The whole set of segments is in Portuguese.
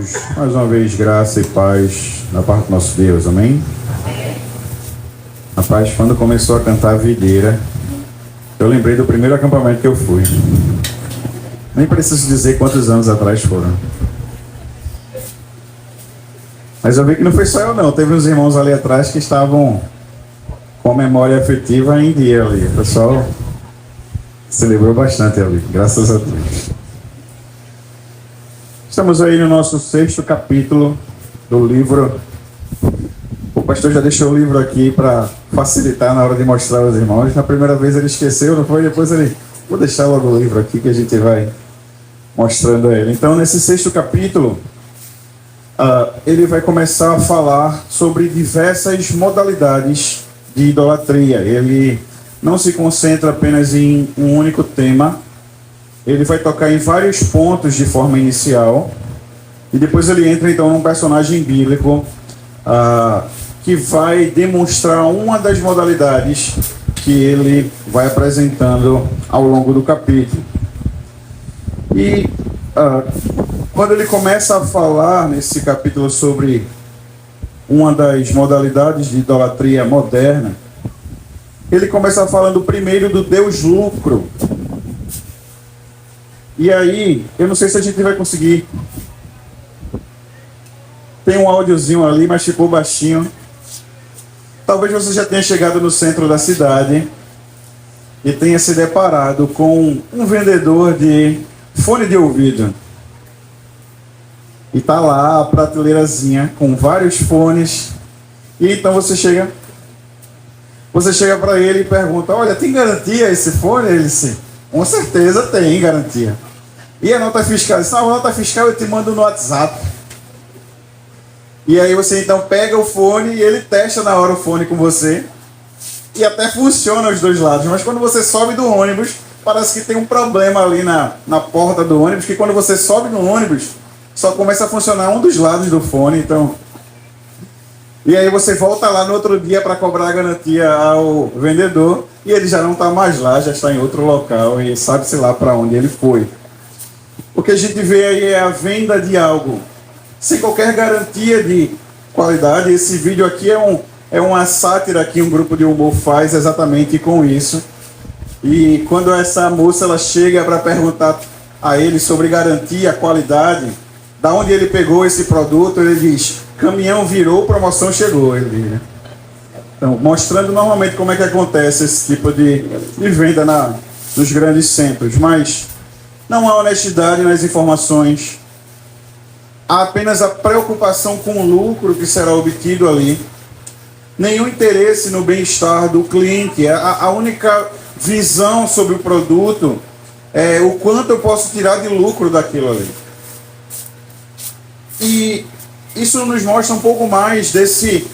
Irmãos, mais uma vez, graça e paz da parte do nosso Deus, amém? Rapaz, quando começou a cantar a videira, eu lembrei do primeiro acampamento que eu fui. Nem preciso dizer quantos anos atrás foram. Mas eu vi que não foi só eu não, teve uns irmãos ali atrás que estavam com a memória afetiva em dia ali. O pessoal celebrou bastante ali, graças a Deus. Estamos aí no nosso 6º capítulo do livro. O pastor já deixou o livro aqui para facilitar na hora de mostrar aos irmãos. Na primeira vez ele esqueceu, não foi? Depois ele... Vou deixar logo o livro aqui que a gente vai mostrando ele. Então, nesse 6º capítulo, ele vai começar a falar sobre diversas modalidades de idolatria. Ele não se concentra apenas em um único tema. Ele vai tocar em vários pontos de forma inicial. E depois ele entra então num personagem bíblico que vai demonstrar uma das modalidades que ele vai apresentando ao longo do capítulo. E quando ele começa a falar nesse capítulo sobre uma das modalidades de idolatria moderna, ele começa falando primeiro do Deus lucro. E aí, eu não sei se a gente vai conseguir. Tem um áudiozinho ali, mas ficou baixinho. Talvez você já tenha chegado no centro da cidade e tenha se deparado com um vendedor de fone de ouvido. E tá lá a prateleirazinha com vários fones. E então você chega para ele e pergunta: olha, tem garantia esse fone? Ele disse: com certeza tem garantia. E a nota fiscal? Ele disse: não, a nota fiscal eu te mando no WhatsApp. E aí você então pega o fone e ele testa na hora o fone com você. E até funciona os dois lados. Mas quando você sobe do ônibus, parece que tem um problema ali na porta do ônibus, que quando você sobe no ônibus, só começa a funcionar um dos lados do fone. Então... E aí você volta lá no outro dia para cobrar a garantia ao vendedor e ele já não está mais lá, já está em outro local e sabe-se lá para onde ele foi. O que a gente vê aí é a venda de algo sem qualquer garantia de qualidade. Esse vídeo aqui é uma sátira que um grupo de humor faz exatamente com isso. E quando essa moça ela chega para perguntar a ele sobre garantia, qualidade, da onde ele pegou esse produto, ele diz: caminhão virou, promoção chegou. Ele diz, né? Então, mostrando normalmente como é que acontece esse tipo de venda nos grandes centros. Mas não há honestidade nas informações. Há apenas a preocupação com o lucro que será obtido ali. Nenhum interesse no bem-estar do cliente. A única visão sobre o produto é o quanto eu posso tirar de lucro daquilo ali. E isso nos mostra um pouco mais desse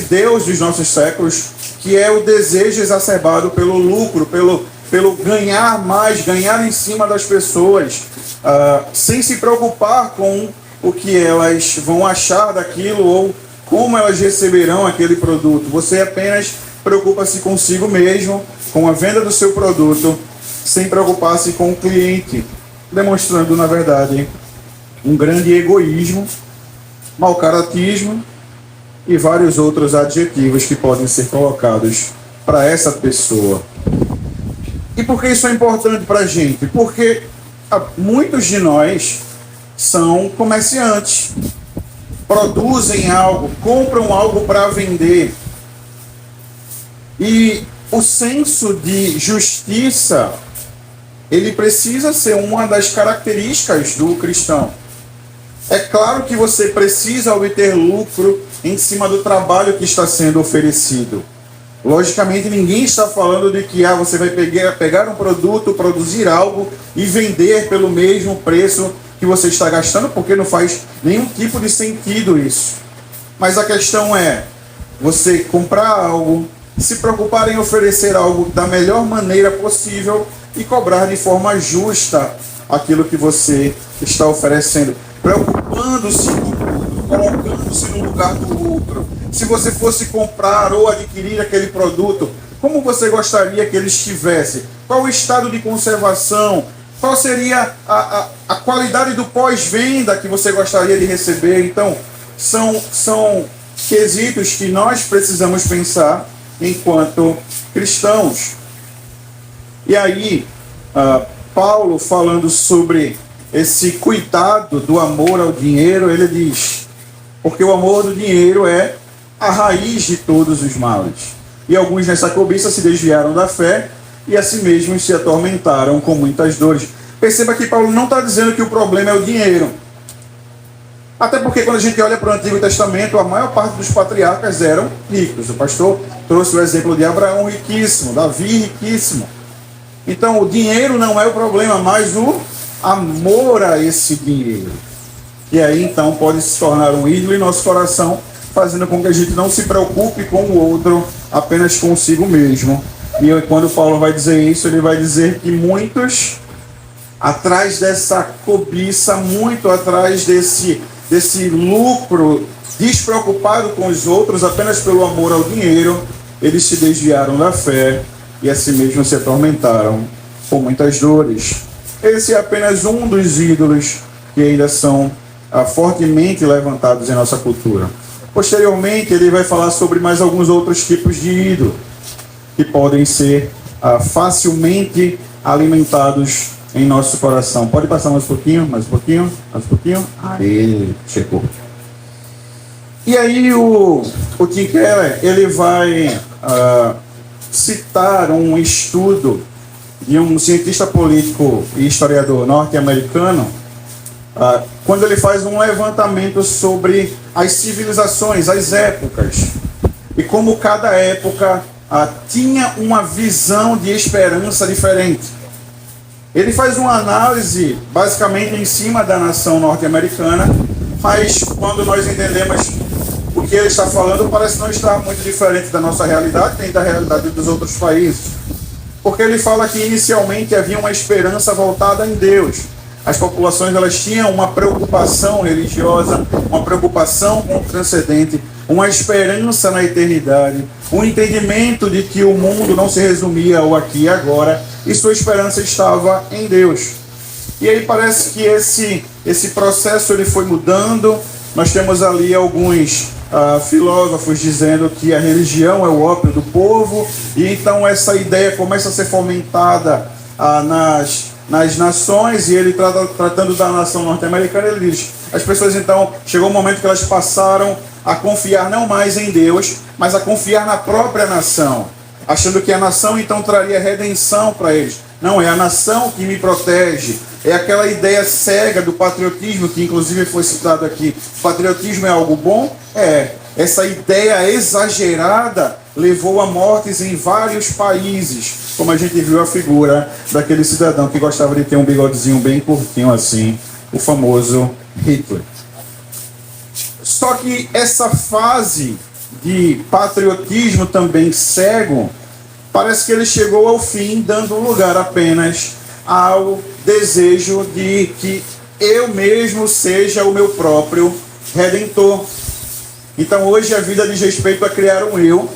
Deus dos nossos séculos, que é o desejo exacerbado pelo lucro, pelo ganhar mais, ganhar em cima das pessoas, sem se preocupar com o que elas vão achar daquilo ou como elas receberão aquele produto. Você apenas preocupa-se consigo mesmo, com a venda do seu produto, sem preocupar-se com o cliente, demonstrando, na verdade, um grande egoísmo, mau caratismo e vários outros adjetivos que podem ser colocados para essa pessoa. E por que isso é importante para a gente? Porque muitos de nós são comerciantes, produzem algo, compram algo para vender. E o senso de justiça, ele precisa ser uma das características do cristão. É claro que você precisa obter lucro em cima do trabalho que está sendo oferecido. Logicamente, ninguém está falando de que você vai pegar um produto, produzir algo e vender pelo mesmo preço que você está gastando, porque não faz nenhum tipo de sentido isso. Mas a questão é você comprar algo, se preocupar em oferecer algo da melhor maneira possível e cobrar de forma justa aquilo que você está oferecendo, preocupando-se com tudo, colocando-se no lugar do outro. Se você fosse comprar ou adquirir aquele produto, como você gostaria que ele estivesse? Qual o estado de conservação? qual seria a qualidade do pós-venda que você gostaria de receber. Então, são quesitos que nós precisamos pensar enquanto cristãos. E aí, Paulo, falando sobre esse cuidado do amor ao dinheiro, ele diz: porque o amor do dinheiro é a raiz de todos os males. E alguns nessa cobiça se desviaram da fé e a si mesmos se atormentaram com muitas dores. Perceba que Paulo não está dizendo que o problema é o dinheiro. Até porque quando a gente olha para o Antigo Testamento, a maior parte dos patriarcas eram ricos. O pastor trouxe o exemplo de Abraão, riquíssimo, Davi, riquíssimo. Então o dinheiro não é o problema, mas o amor a esse dinheiro. E aí então pode se tornar um ídolo em nosso coração, fazendo com que a gente não se preocupe com o outro, apenas consigo mesmo. E quando Paulo vai dizer isso, ele vai dizer que muitos, atrás dessa cobiça, muito atrás desse lucro, despreocupado com os outros, apenas pelo amor ao dinheiro, eles se desviaram da fé e a si mesmos se atormentaram com muitas dores. Esse é apenas um dos ídolos que ainda são fortemente levantados em nossa cultura. Posteriormente, ele vai falar sobre mais alguns outros tipos de ídolo que podem ser facilmente alimentados em nosso coração. Pode passar mais um pouquinho, mais um pouquinho, mais um pouquinho. Aí, chegou. E aí o Tim Keller, ele vai citar um estudo de um cientista político e historiador norte-americano, quando ele faz um levantamento sobre as civilizações, as épocas, e como cada época tinha uma visão de esperança diferente. Ele faz uma análise basicamente em cima da nação norte-americana, mas quando nós entendemos o que ele está falando, parece não estar muito diferente da nossa realidade, nem da realidade dos outros países. Porque ele fala que inicialmente havia uma esperança voltada em Deus. As populações, elas tinham uma preocupação religiosa, uma preocupação com o transcendente, uma esperança na eternidade, um entendimento de que o mundo não se resumia ao aqui e agora, e sua esperança estava em Deus. E aí parece que esse processo ele foi mudando. Nós temos ali alguns filósofos dizendo que a religião é o ópio do povo, e então essa ideia começa a ser fomentada nas nações, e ele tratando da nação norte-americana, ele diz: as pessoas então, chegou um momento que elas passaram a confiar não mais em Deus, mas a confiar na própria nação, achando que a nação então traria redenção para eles. Não, é a nação que me protege. É aquela ideia cega do patriotismo, que inclusive foi citado aqui. Patriotismo é algo bom? É. Essa ideia exagerada levou a mortes em vários países, como a gente viu a figura daquele cidadão que gostava de ter um bigodezinho bem curtinho assim, o famoso Hitler. Só que essa fase de patriotismo também cego, parece que ele chegou ao fim, dando lugar apenas ao desejo de que eu mesmo seja o meu próprio redentor. Então hoje a vida diz respeito a criar um eu.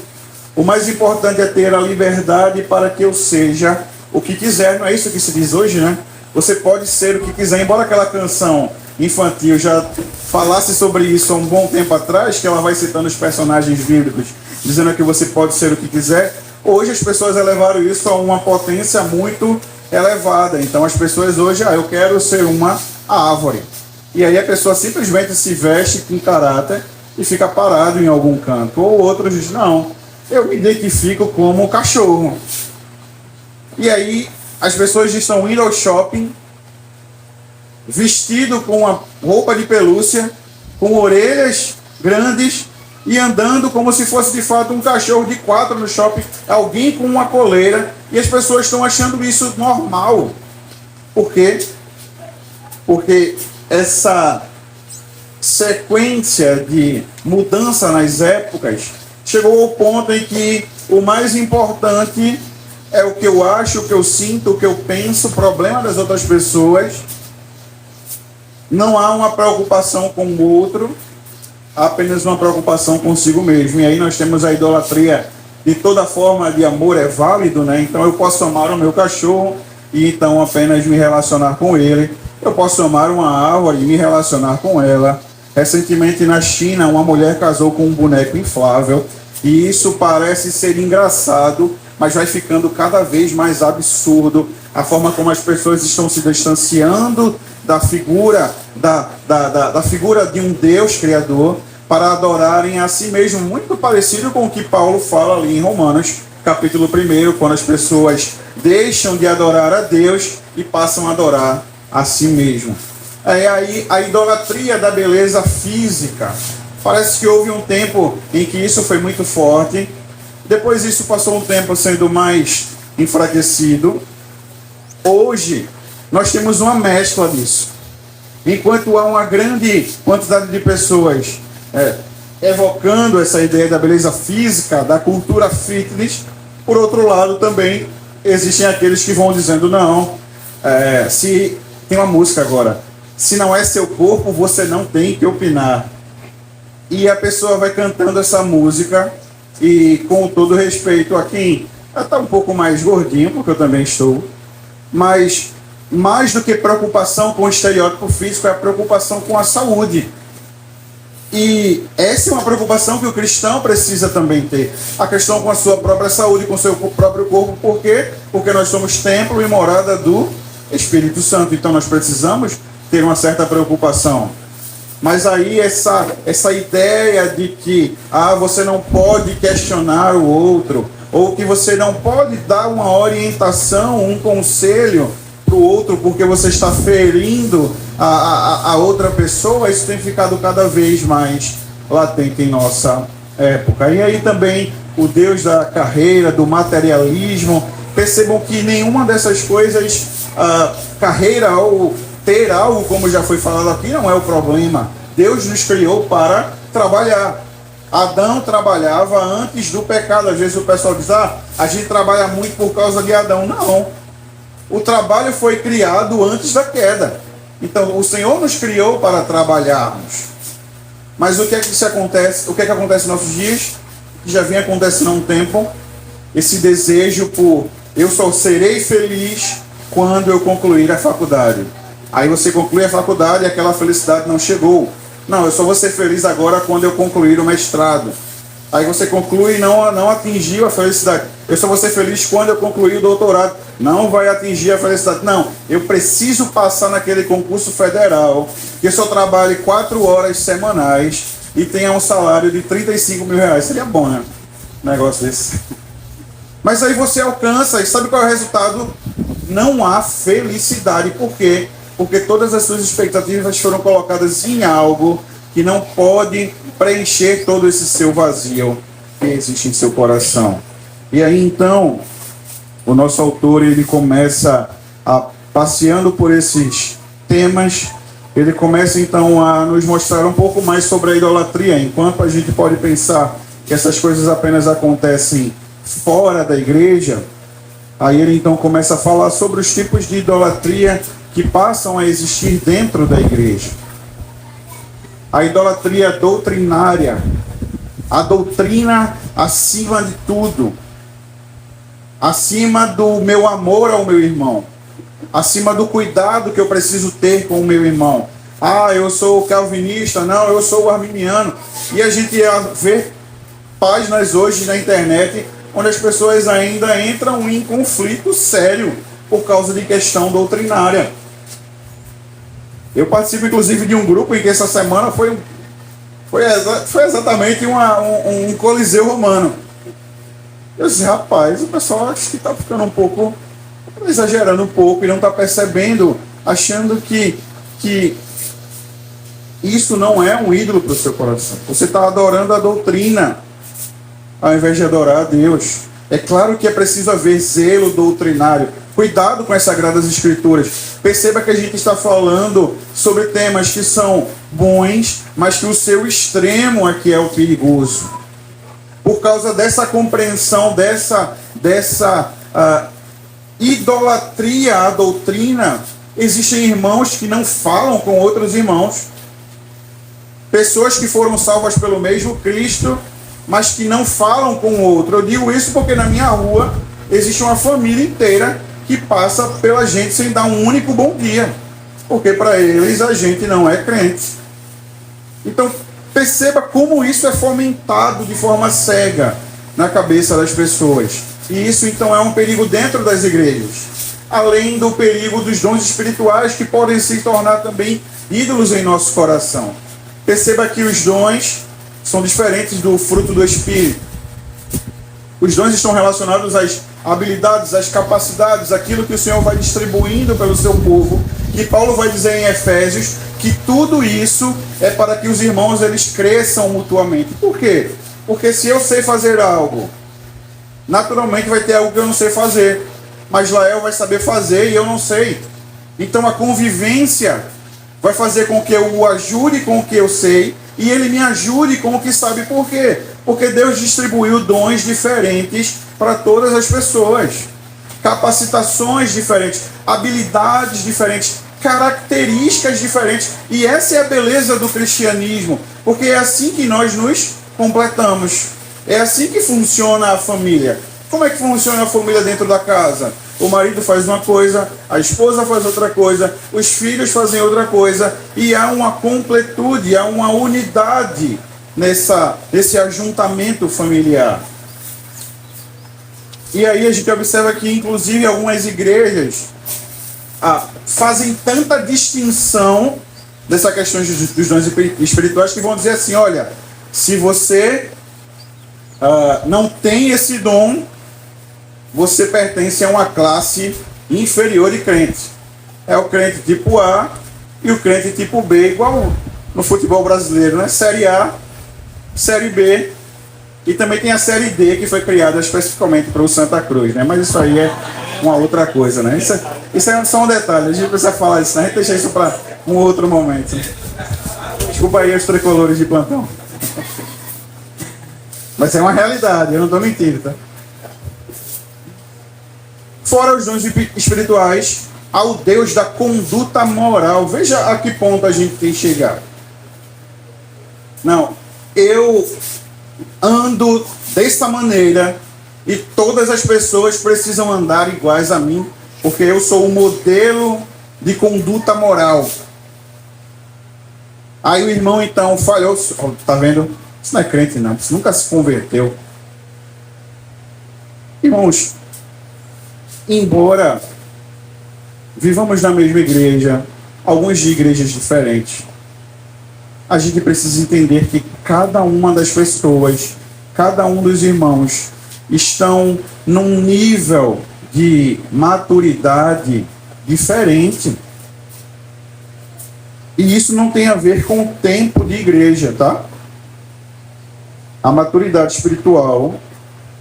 O mais importante é ter a liberdade para que eu seja o que quiser. Não é isso que se diz hoje, né? Você pode ser o que quiser. Embora aquela canção infantil já falasse sobre isso há um bom tempo atrás, que ela vai citando os personagens bíblicos, dizendo que você pode ser o que quiser. Hoje as pessoas elevaram isso a uma potência muito elevada. Então as pessoas hoje, eu quero ser uma árvore. E aí a pessoa simplesmente se veste com caráter e fica parado em algum canto. Ou outros dizem: não, eu me identifico como cachorro. E aí as pessoas estão indo ao shopping vestido com uma roupa de pelúcia, com orelhas grandes, e andando como se fosse de fato um cachorro de 4 no shopping, alguém com uma coleira, e as pessoas estão achando isso normal. Por quê? Porque essa sequência de mudança nas épocas chegou ao ponto em que o mais importante é o que eu acho, o que eu sinto, o que eu penso, o problema das outras pessoas. Não há uma preocupação com o outro, há apenas uma preocupação consigo mesmo. E aí nós temos a idolatria. De toda forma de amor é válido, né? Então eu posso amar o meu cachorro, e então apenas me relacionar com ele. Eu posso amar uma árvore e me relacionar com ela. Recentemente na China, uma mulher casou com um boneco inflável, e isso parece ser engraçado, mas vai ficando cada vez mais absurdo a forma como as pessoas estão se distanciando da figura, da figura de um Deus Criador, para adorarem a si mesmo, muito parecido com o que Paulo fala ali em Romanos, capítulo 1, quando as pessoas deixam de adorar a Deus e passam a adorar a si mesmo. É aí a idolatria da beleza física. Parece que houve um tempo em que isso foi muito forte, depois isso passou um tempo sendo mais enfraquecido. Hoje nós temos uma mescla disso. Enquanto há uma grande quantidade de pessoas evocando essa ideia da beleza física, da cultura fitness, por outro lado também existem aqueles que vão dizendo não, se tem uma música agora, se não é seu corpo, você não tem que opinar. E a pessoa vai cantando essa música, e com todo respeito a quem está um pouco mais gordinho, porque eu também estou, mas mais do que preocupação com o estereótipo físico, é a preocupação com a saúde. E essa é uma preocupação que o cristão precisa também ter. A questão com a sua própria saúde, com o seu próprio corpo. Por quê? Porque nós somos templo e morada do Espírito Santo. Então nós precisamos ter uma certa preocupação. Mas aí essa ideia de que você não pode questionar o outro, ou que você não pode dar uma orientação, um conselho para o outro, porque você está ferindo a outra pessoa, isso tem ficado cada vez mais latente em nossa época. E aí também o Deus da carreira, do materialismo. Percebam que nenhuma dessas coisas, carreira ou ter algo, como já foi falado aqui, não é o problema. Deus nos criou para trabalhar. Adão trabalhava antes do pecado. Às vezes o pessoal diz, a gente trabalha muito por causa de Adão. Não. O trabalho foi criado antes da queda. Então o Senhor nos criou para trabalharmos. Mas o que é que acontece? O que é que acontece nos nossos dias? Que já vem acontecendo há um tempo. Esse desejo por eu só serei feliz quando eu concluir a faculdade. Aí você conclui a faculdade e aquela felicidade não chegou. Não, eu só vou ser feliz agora quando eu concluir o mestrado. Aí você conclui e não atingiu a felicidade. Eu só vou ser feliz quando eu concluir o doutorado. Não vai atingir a felicidade. Não, eu preciso passar naquele concurso federal, que eu só trabalhe 4 horas semanais e tenha um salário de 35 mil reais. Seria bom, né? Um negócio desse. Mas aí você alcança, e sabe qual é o resultado? Não há felicidade. Por quê? Porque todas as suas expectativas foram colocadas em algo que não pode preencher todo esse seu vazio que existe em seu coração. E aí então, o nosso autor, ele começa passeando por esses temas, ele começa então a nos mostrar um pouco mais sobre a idolatria. Enquanto a gente pode pensar que essas coisas apenas acontecem fora da igreja, aí ele então começa a falar sobre os tipos de idolatria que passam a existir dentro da igreja. A idolatria doutrinária, a doutrina acima de tudo, acima do meu amor ao meu irmão, acima do cuidado que eu preciso ter com o meu irmão. Eu sou calvinista, não, eu sou arminiano. E a gente vê páginas hoje na internet onde as pessoas ainda entram em conflito sério por causa de questão doutrinária. Eu participo inclusive de um grupo em que essa semana foi exatamente um coliseu romano. Eu disse, rapaz, o pessoal acho que está ficando um pouco, exagerando um pouco e não está percebendo, achando que isso não é um ídolo para o seu coração. Você está adorando a doutrina ao invés de adorar a Deus. É claro que é preciso haver zelo doutrinário. Cuidado com as Sagradas Escrituras. Perceba que a gente está falando sobre temas que são bons, mas que o seu extremo aqui é o perigoso. Por causa dessa compreensão, dessa idolatria à doutrina, existem irmãos que não falam com outros irmãos. Pessoas que foram salvas pelo mesmo Cristo, mas que não falam com o outro. Eu digo isso porque na minha rua existe uma família inteira que passa pela gente sem dar um único bom dia, porque para eles a gente não é crente. Então perceba como isso é fomentado de forma cega na cabeça das pessoas. E isso então é um perigo dentro das igrejas, além do perigo dos dons espirituais que podem se tornar também ídolos em nosso coração. Perceba que os dons são diferentes do fruto do Espírito. Os dons estão relacionados às habilidades, às capacidades, aquilo que o Senhor vai distribuindo pelo seu povo, que Paulo vai dizer em Efésios, que tudo isso é para que os irmãos eles cresçam mutuamente. Por quê? Porque se eu sei fazer algo, naturalmente vai ter algo que eu não sei fazer, mas Lael vai saber fazer e eu não sei. Então a convivência vai fazer com que eu o ajude com o que eu sei e ele me ajude com o que sabe. Por quê? Porque Deus distribuiu dons diferentes para todas as pessoas, capacitações diferentes, habilidades diferentes, características diferentes. E essa é a beleza do cristianismo, porque é assim que nós nos completamos. É assim que funciona a família. Como é que funciona a família dentro da casa? O marido faz uma coisa, a esposa faz outra coisa, os filhos fazem outra coisa, e há uma completude, há uma unidade nesse ajuntamento familiar. E aí a gente observa que, inclusive, algumas igrejas fazem tanta distinção dessa questão dos dons espirituais que vão dizer assim: olha, se você não tem esse dom, você pertence a uma classe inferior de crente. É o crente tipo A e o crente tipo B, igual no futebol brasileiro, né? Série A, Série B, e também tem a Série D, que foi criada especificamente para o Santa Cruz, né? Mas isso aí é uma outra coisa, né? Isso é só um detalhe, a gente precisa falar isso, né? A gente deixa isso para um outro momento. Desculpa aí os tricolores de plantão. Mas é uma realidade, eu não estou mentindo, tá? Fora os dons espirituais, ao Deus da conduta moral. Veja a que ponto a gente tem chegado. Não, eu ando dessa maneira e todas as pessoas precisam andar iguais a mim, porque eu sou o modelo de conduta moral. Aí o irmão então falhou, tá vendo? Isso não é crente não, isso nunca se converteu. Irmãos, embora vivamos na mesma igreja, alguns de igrejas diferentes, a gente precisa entender que cada uma das pessoas, cada um dos irmãos, estão num nível de maturidade diferente. E isso não tem a ver com o tempo de igreja, tá? A maturidade espiritual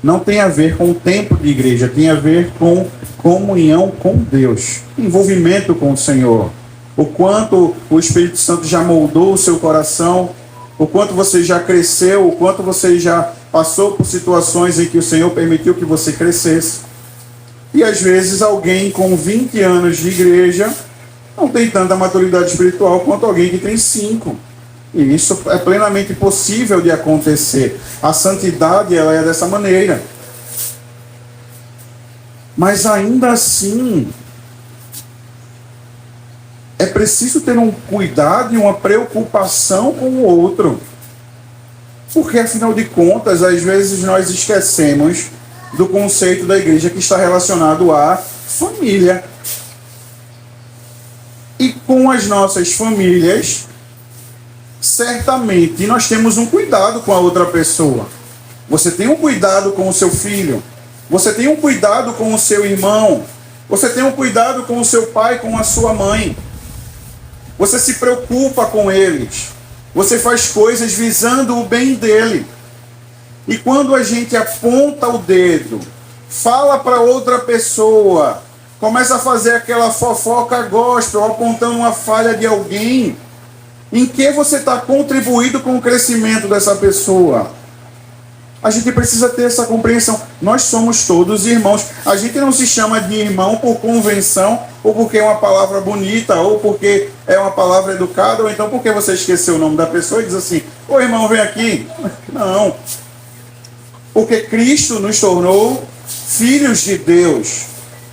não tem a ver com o tempo de igreja, tem a ver com comunhão com Deus, envolvimento com o Senhor. O quanto o Espírito Santo já moldou o seu coração, o quanto você já cresceu, o quanto você já passou por situações em que o Senhor permitiu que você crescesse. E às vezes alguém com 20 anos de igreja não tem tanta maturidade espiritual quanto alguém que tem 5. E isso é plenamente possível de acontecer. A santidade, ela é dessa maneira. Mas ainda assim, é preciso ter um cuidado e uma preocupação com o outro. Porque, afinal de contas, às vezes nós esquecemos do conceito da igreja que está relacionado à família. E com as nossas famílias, certamente nós temos um cuidado com a outra pessoa. Você tem um cuidado com o seu filho, você tem um cuidado com o seu irmão, você tem um cuidado com o seu pai, com a sua mãe. Você se preocupa com eles, você faz coisas visando o bem dele. E quando a gente aponta o dedo, fala para outra pessoa, começa a fazer aquela fofoca gospel, apontando uma falha de alguém, em que você está contribuindo com o crescimento dessa pessoa? A gente precisa ter essa compreensão. Nós somos todos irmãos. A gente não se chama de irmão por convenção, ou porque é uma palavra bonita, ou porque é uma palavra educada, ou então porque você esqueceu o nome da pessoa e diz assim: ô irmão, vem aqui. Não. Porque Cristo nos tornou filhos de Deus.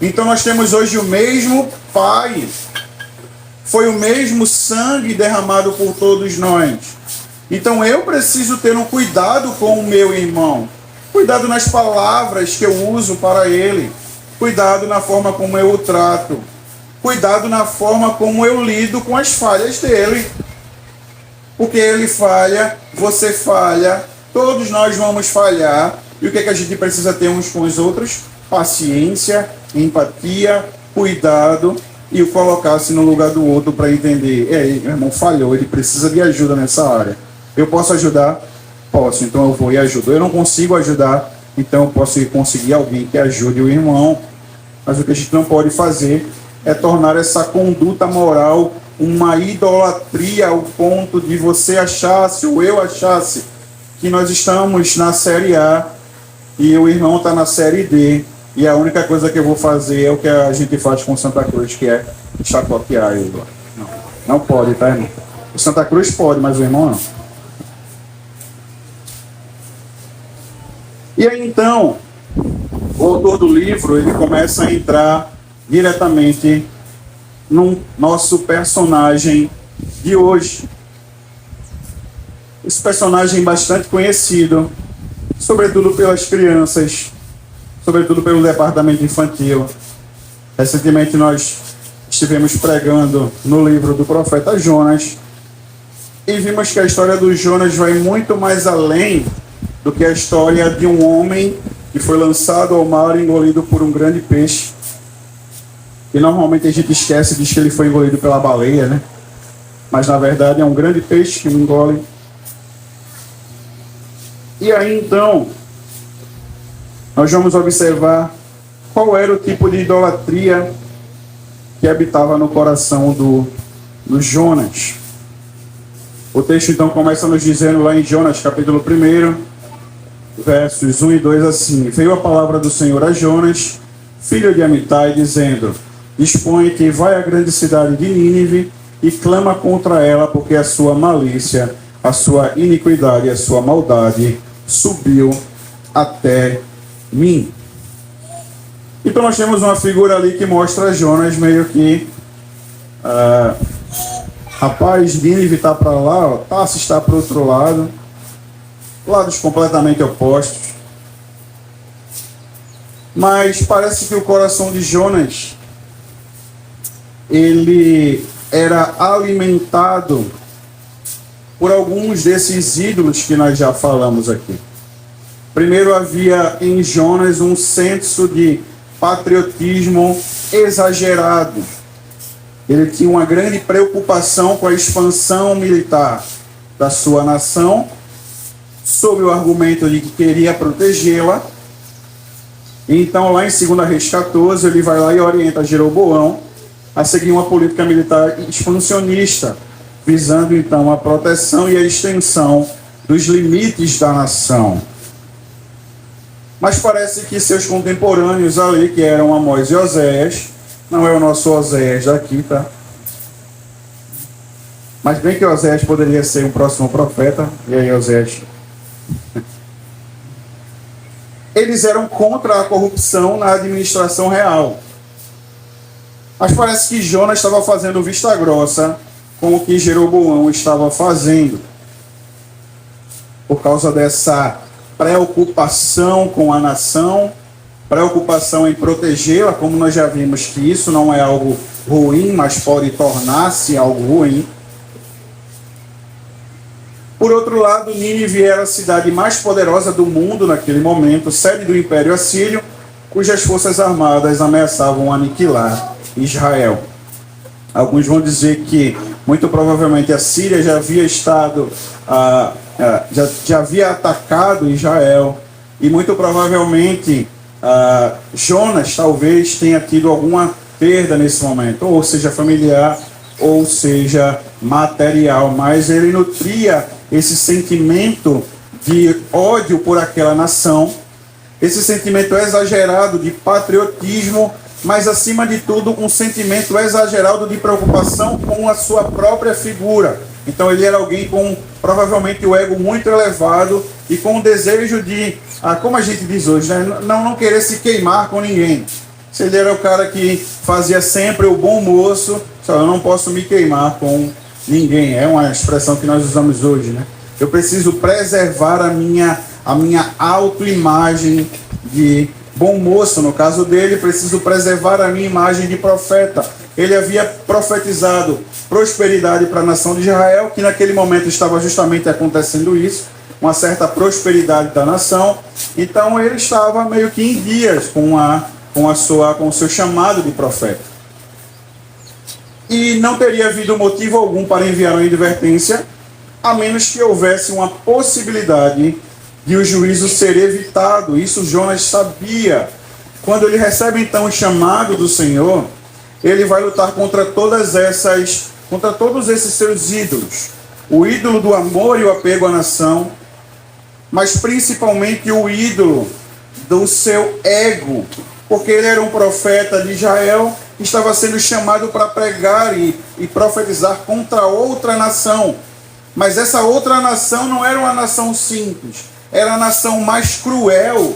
Então nós temos hoje o mesmo Pai. Foi o mesmo sangue derramado por todos nós. Então eu preciso ter um cuidado com o meu irmão. Cuidado nas palavras que eu uso para ele. Cuidado na forma como eu o trato. Cuidado na forma como eu lido com as falhas dele. Porque ele falha, você falha, todos nós vamos falhar. E o que é que a gente precisa ter uns com os outros? Paciência, empatia, cuidado e o colocar-se no lugar do outro para entender. Meu irmão falhou, ele precisa de ajuda nessa área. Eu posso ajudar? Posso, então eu vou e ajudo. Eu não consigo ajudar, então eu posso conseguir alguém que ajude o irmão. Mas o que a gente não pode fazer é tornar essa conduta moral uma idolatria ao ponto de você achasse, ou eu achasse, que nós estamos na série A e o irmão está na série D. E a única coisa que eu vou fazer é o que a gente faz com Santa Cruz, que é chacotear ele. Não pode, tá, irmão? O Santa Cruz pode, mas o irmão não. E aí, então, o autor do livro, ele começa a entrar diretamente no nosso personagem de hoje. Esse personagem bastante conhecido, sobretudo pelas crianças, sobretudo pelo departamento infantil. Recentemente nós estivemos pregando no livro do profeta Jonas e vimos que a história do Jonas vai muito mais além do que a história de um homem que foi lançado ao mar e engolido por um grande peixe. E normalmente a gente esquece e diz que ele foi engolido pela baleia, né? Mas na verdade é um grande peixe que o engole. E aí então nós vamos observar qual era o tipo de idolatria que habitava no coração do Jonas. O texto então começa nos dizendo lá em Jonas capítulo 1, versos 1 e 2 assim: Veio a palavra do Senhor a Jonas, filho de Amitai, dizendo: Dispõe-te e vai à grande cidade de Nínive e clama contra ela, porque a sua malícia, a sua iniquidade e a sua maldade subiu até mim. Então nós temos uma figura ali que mostra Jonas meio que rapaz, Nínive está para lá, Tarsis está para o outro lado, lados completamente opostos. Mas parece que o coração de Jonas, ele era alimentado por alguns desses ídolos que nós já falamos aqui. Primeiro, havia em Jonas um senso de patriotismo exagerado. Ele tinha uma grande preocupação com a expansão militar da sua nação, sob o argumento de que queria protegê-la. Então, lá em 2 Reis 14, ele vai lá e orienta Jeroboão a seguir uma política militar expansionista, visando então a proteção e a extensão dos limites da nação. Mas parece que seus contemporâneos ali, que eram Amós e Oséias, não é o nosso Oséias daqui, tá? Mas bem que Oséias poderia ser um próximo profeta, e aí Oséias... Eles eram contra a corrupção na administração real. Mas parece que Jonas estava fazendo vista grossa com o que Jeroboão estava fazendo. Por causa dessa preocupação com a nação, preocupação em protegê-la, como nós já vimos que isso não é algo ruim, mas pode tornar-se algo ruim. Por outro lado, Nínive era a cidade mais poderosa do mundo naquele momento, sede do Império Assírio, cujas forças armadas ameaçavam aniquilar Israel. Alguns vão dizer que, muito provavelmente, a Síria já havia estado, já havia atacado Israel, e muito provavelmente Jonas talvez tenha tido alguma perda nesse momento, ou seja familiar, ou seja material, mas ele nutria esse sentimento de ódio por aquela nação, esse sentimento exagerado de patriotismo, mas acima de tudo um sentimento exagerado de preocupação com a sua própria figura. Então ele era alguém com provavelmente o ego muito elevado e com o desejo de, como a gente diz hoje, né, não querer se queimar com ninguém. Se ele era o cara que fazia sempre o bom moço, eu não posso me queimar com ninguém. É uma expressão que nós usamos hoje, né? Eu preciso preservar a minha autoimagem de bom moço. No caso dele, preciso preservar a minha imagem de profeta. Ele havia profetizado prosperidade para a nação de Israel, que naquele momento estava justamente acontecendo isso, uma certa prosperidade da nação. Então ele estava meio que em dias com o seu chamado de profeta. E não teria havido motivo algum para enviar uma advertência, a menos que houvesse uma possibilidade de o juízo ser evitado. Isso Jonas sabia. Quando ele recebe então o chamado do Senhor, ele vai lutar contra todos esses seus ídolos. O ídolo do amor e o apego à nação, mas principalmente o ídolo do seu ego, porque ele era um profeta de Israel, estava sendo chamado para pregar e profetizar contra outra nação. Mas essa outra nação não era uma nação simples, era a nação mais cruel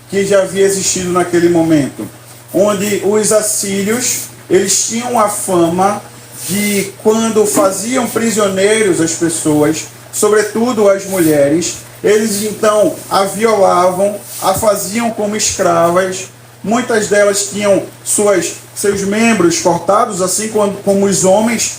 que já havia existido naquele momento, onde os assírios, eles tinham a fama de, quando faziam prisioneiros as pessoas, sobretudo as mulheres, eles então a violavam, a faziam como escravas. Muitas delas tinham seus membros cortados, assim como os homens,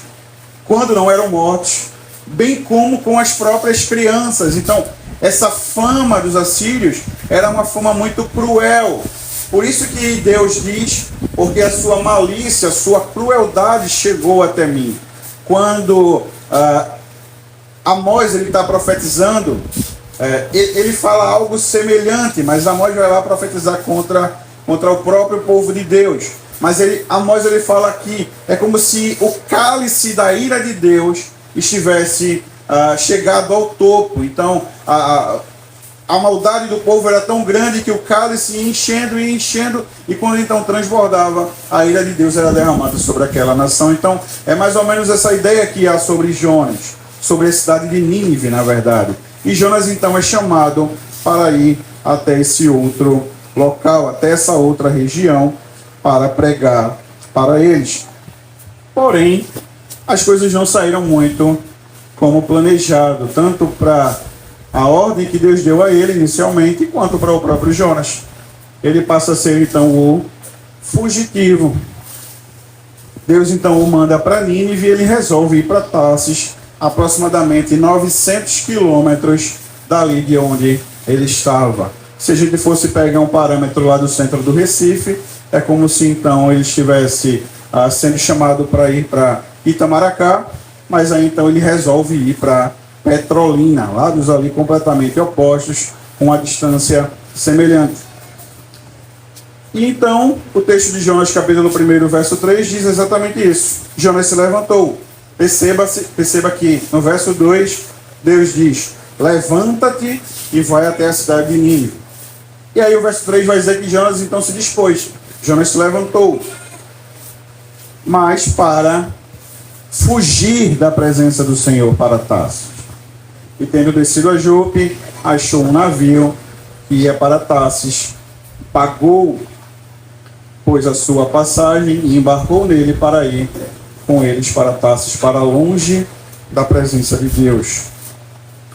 quando não eram mortos, bem como com as próprias crianças. Então, essa fama dos assírios era uma fama muito cruel. Por isso que Deus diz, porque a sua malícia, a sua crueldade chegou até mim. Quando Amós está profetizando, ele fala algo semelhante, mas Amós vai lá profetizar contra o próprio povo de Deus. Mas Amós fala aqui, é como se o cálice da ira de Deus estivesse chegado ao topo. Então, a maldade do povo era tão grande que o cálice ia enchendo e enchendo, e quando então transbordava, a ira de Deus era derramada sobre aquela nação. Então, é mais ou menos essa ideia que há sobre Jonas, sobre a cidade de Nínive, na verdade. E Jonas então é chamado para ir até esse outro local, até essa outra região, para pregar para eles. Porém, as coisas não saíram muito como planejado, tanto para a ordem que Deus deu a ele inicialmente, quanto para o próprio Jonas. Ele passa a ser então o fugitivo. Deus então o manda para Nínive e ele resolve ir para Tarsis, aproximadamente 900 quilômetros dali de onde ele estava. Se a gente fosse pegar um parâmetro lá do centro do Recife, é como se então ele estivesse sendo chamado para ir para Itamaracá, mas aí então ele resolve ir para Petrolina, lados ali completamente opostos, com uma distância semelhante. E então, o texto de Jonas, capítulo 1, verso 3, diz exatamente isso. Jonas se levantou. Perceba que no verso 2, Deus diz, levanta-te e vai até a cidade de Nínive. E aí o verso 3 vai dizer que Jonas então se dispôs. Jonas se levantou, mas para fugir da presença do Senhor para Tarsis. E tendo descido a Jope, achou um navio que ia para Tarsis, pagou, pois, a sua passagem e embarcou nele para ir com eles para Tarsis, para longe da presença de Deus.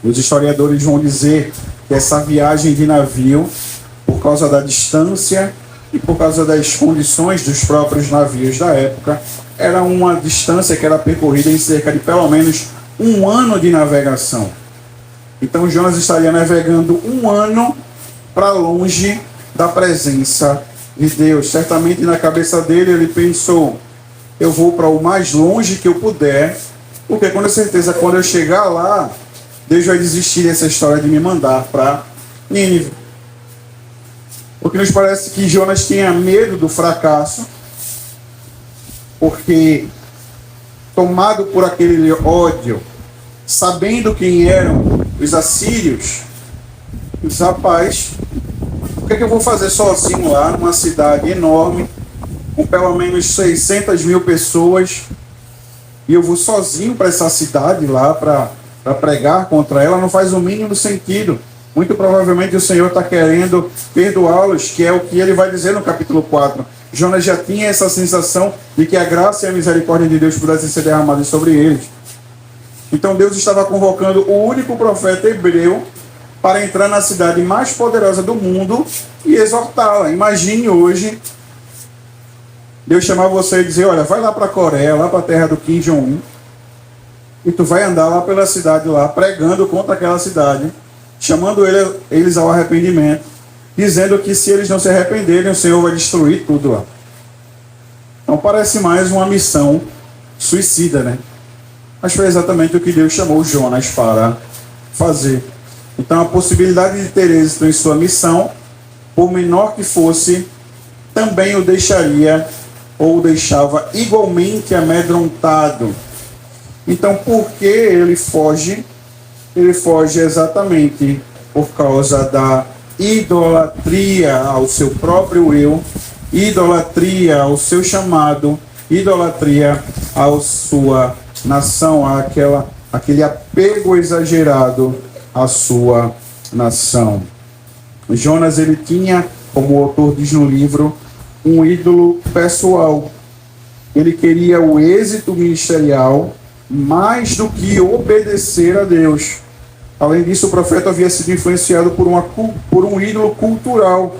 Os historiadores vão dizer que essa viagem de navio, por causa da distância e por causa das condições dos próprios navios da época, era uma distância que era percorrida em cerca de pelo menos 1 ano de navegação. Então Jonas estaria navegando 1 ano para longe da presença de Deus. Certamente na cabeça dele ele pensou, eu vou para o mais longe que eu puder, porque com certeza quando eu chegar lá, Deus vai desistir dessa história de me mandar para Nínive. Porque nos parece que Jonas tinha medo do fracasso, porque tomado por aquele ódio, sabendo quem eram os assírios, disse, rapaz, o que é que eu vou fazer sozinho lá, numa cidade enorme, com pelo menos 600 mil pessoas, e eu vou sozinho para essa cidade lá para pregar contra ela? Não faz o mínimo sentido. Muito provavelmente o Senhor está querendo perdoá-los, que é o que ele vai dizer no capítulo 4. Jonas já tinha essa sensação de que a graça e a misericórdia de Deus pudessem ser derramadas sobre eles. Então Deus estava convocando o único profeta hebreu para entrar na cidade mais poderosa do mundo e exortá-la. Imagine hoje Deus chamar você e dizer: olha, vai lá para a Coreia, lá para a terra do Kim Jong-un, e tu vai andar lá pela cidade lá, pregando contra aquela cidade, chamando eles ao arrependimento, dizendo que se eles não se arrependerem, o Senhor vai destruir tudo lá. Então parece mais uma missão suicida, né? Mas foi exatamente o que Deus chamou Jonas para fazer. Então a possibilidade de ter êxito em sua missão, por menor que fosse, também o deixaria ou o deixava igualmente amedrontado. Então por que ele foge? Ele foge exatamente por causa da idolatria ao seu próprio eu, idolatria ao seu chamado, idolatria à sua nação, aquele apego exagerado à sua nação. Jonas, ele tinha, como o autor diz no livro, um ídolo pessoal. Ele queria o êxito ministerial mais do que obedecer a Deus. Além disso, o profeta havia sido influenciado por um ídolo cultural,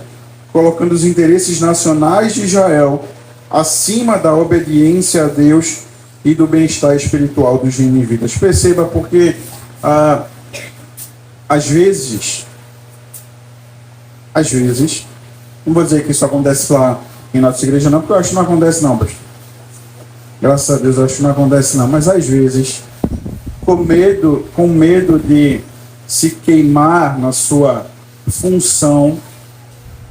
colocando os interesses nacionais de Israel acima da obediência a Deus e do bem-estar espiritual dos ninivitas. Perceba, porque às vezes, não vou dizer que isso acontece lá em nossa igreja não, porque eu acho que não acontece não, pastor. Graças a Deus, eu acho que não acontece não, mas às vezes, com medo de se queimar na sua função,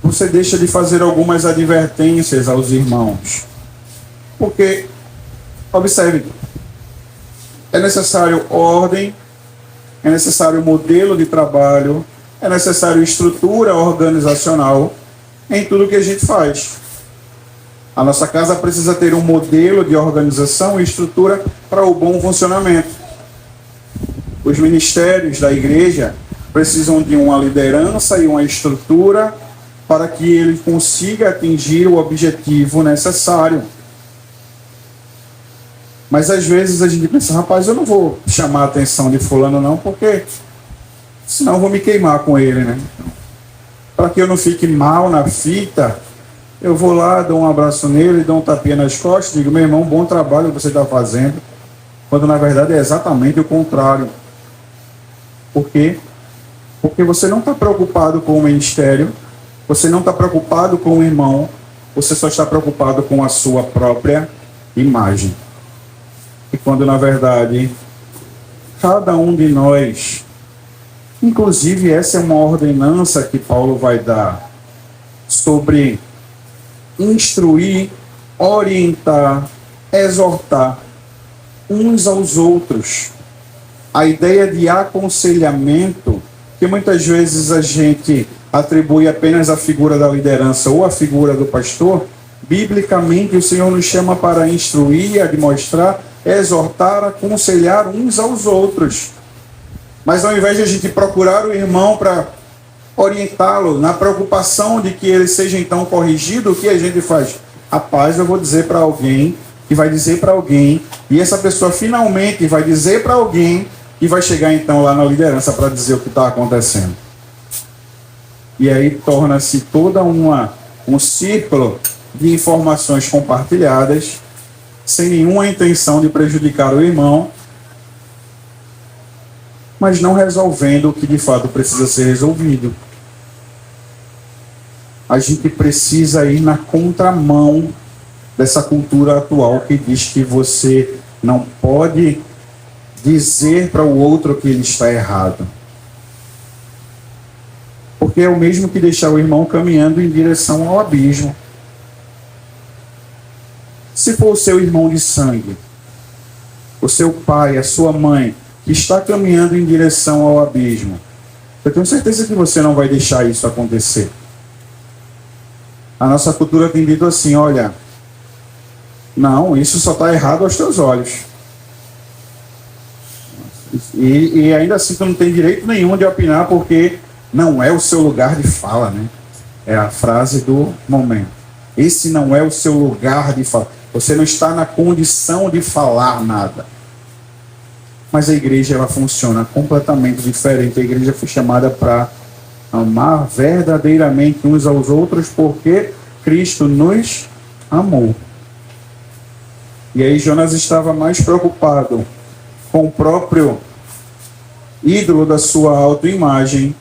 você deixa de fazer algumas advertências aos irmãos. Porque, observe, é necessário ordem, é necessário modelo de trabalho, é necessário estrutura organizacional em tudo que a gente faz. A nossa casa precisa ter um modelo de organização e estrutura para o bom funcionamento. Os ministérios da igreja precisam de uma liderança e uma estrutura para que ele consiga atingir o objetivo necessário. Mas às vezes a gente pensa: rapaz, eu não vou chamar a atenção de fulano não, porque senão eu vou me queimar com ele, né? Para que eu não fique mal na fita, eu vou lá, dou um abraço nele, dou um tapinha nas costas, digo: meu irmão, bom trabalho que você está fazendo. Quando na verdade é exatamente o contrário. Por quê? Porque você não está preocupado com o ministério, você não está preocupado com o irmão, você só está preocupado com a sua própria imagem. E quando na verdade, cada um de nós, inclusive essa é uma ordenança que Paulo vai dar sobre instruir, orientar, exortar uns aos outros. A ideia de aconselhamento, que muitas vezes a gente atribui apenas à figura da liderança ou à figura do pastor, biblicamente o Senhor nos chama para instruir, admoestar, exortar, aconselhar uns aos outros. Mas ao invés de a gente procurar o irmão para orientá-lo, na preocupação de que ele seja então corrigido, o que a gente faz? Rapaz, eu vou dizer para alguém, que vai dizer para alguém, e essa pessoa finalmente vai dizer para alguém, e vai chegar então lá na liderança para dizer o que está acontecendo. E aí torna-se toda um círculo de informações compartilhadas, sem nenhuma intenção de prejudicar o irmão, mas não resolvendo o que de fato precisa ser resolvido. A gente precisa ir na contramão dessa cultura atual que diz que você não pode dizer para o outro que ele está errado. Porque é o mesmo que deixar o irmão caminhando em direção ao abismo. Se for o seu irmão de sangue, o seu pai, a sua mãe, que está caminhando em direção ao abismo, eu tenho certeza que você não vai deixar isso acontecer. A nossa cultura tem dito assim: olha, não, isso só está errado aos teus olhos. E ainda assim tu não tem direito nenhum de opinar, porque não é o seu lugar de fala, né? É a frase do momento. Esse não é o seu lugar de falar. Você não está na condição de falar nada. Mas a igreja, ela funciona completamente diferente. A igreja foi chamada para amar verdadeiramente uns aos outros, porque Cristo nos amou. E aí Jonas estava mais preocupado com o próprio ídolo da sua autoimagem,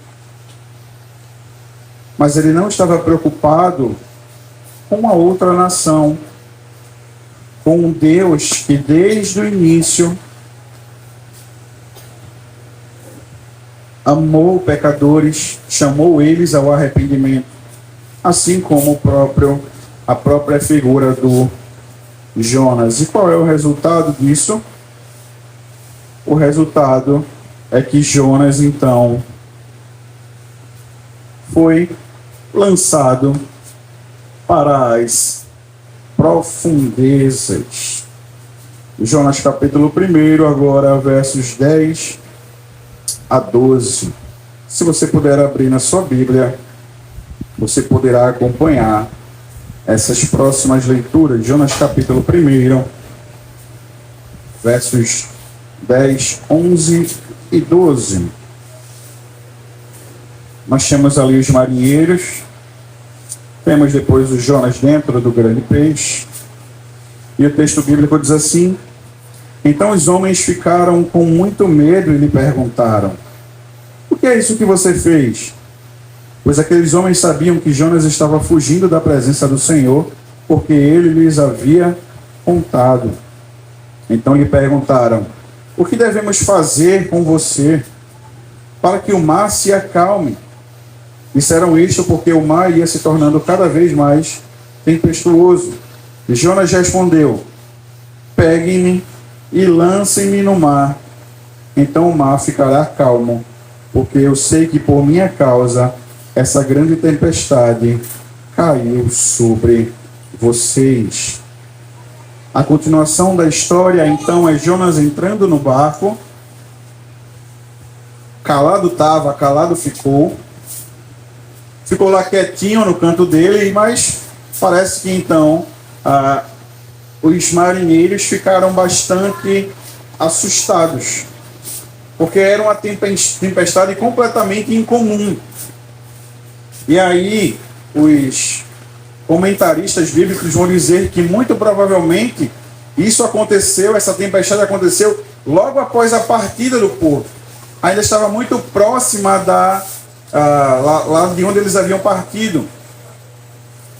mas ele não estava preocupado com a outra nação, com um Deus que desde o início amou pecadores, chamou eles ao arrependimento, assim como a própria figura do Jonas. E qual é o resultado disso? O resultado é que Jonas, então, foi lançado para as profundezas. Jonas capítulo 1, agora versos 10 a 12. Se você puder abrir na sua Bíblia, você poderá acompanhar essas próximas leituras. Jonas capítulo 1, versos 10, 11 e 12. Nós temos ali os marinheiros, temos depois o Jonas dentro do grande peixe, e o texto bíblico diz assim: então os homens ficaram com muito medo e lhe perguntaram: o que é isso que você fez? Pois aqueles homens sabiam que Jonas estava fugindo da presença do Senhor, porque ele lhes havia contado. Então lhe perguntaram: o que devemos fazer com você para que o mar se acalme? Disseram isto porque o mar ia se tornando cada vez mais tempestuoso. E Jonas respondeu: peguem-me e lancem-me no mar, então o mar ficará calmo, porque eu sei que por minha causa essa grande tempestade caiu sobre vocês. A continuação da história, então, é Jonas entrando no barco. Calado estava, calado ficou. Ficou lá quietinho no canto dele, mas parece que então os marinheiros ficaram bastante assustados, porque era uma tempestade completamente incomum. E aí os comentaristas bíblicos vão dizer que muito provavelmente isso aconteceu, essa tempestade aconteceu logo após a partida do povo. Ainda estava muito próxima lá de onde eles haviam partido.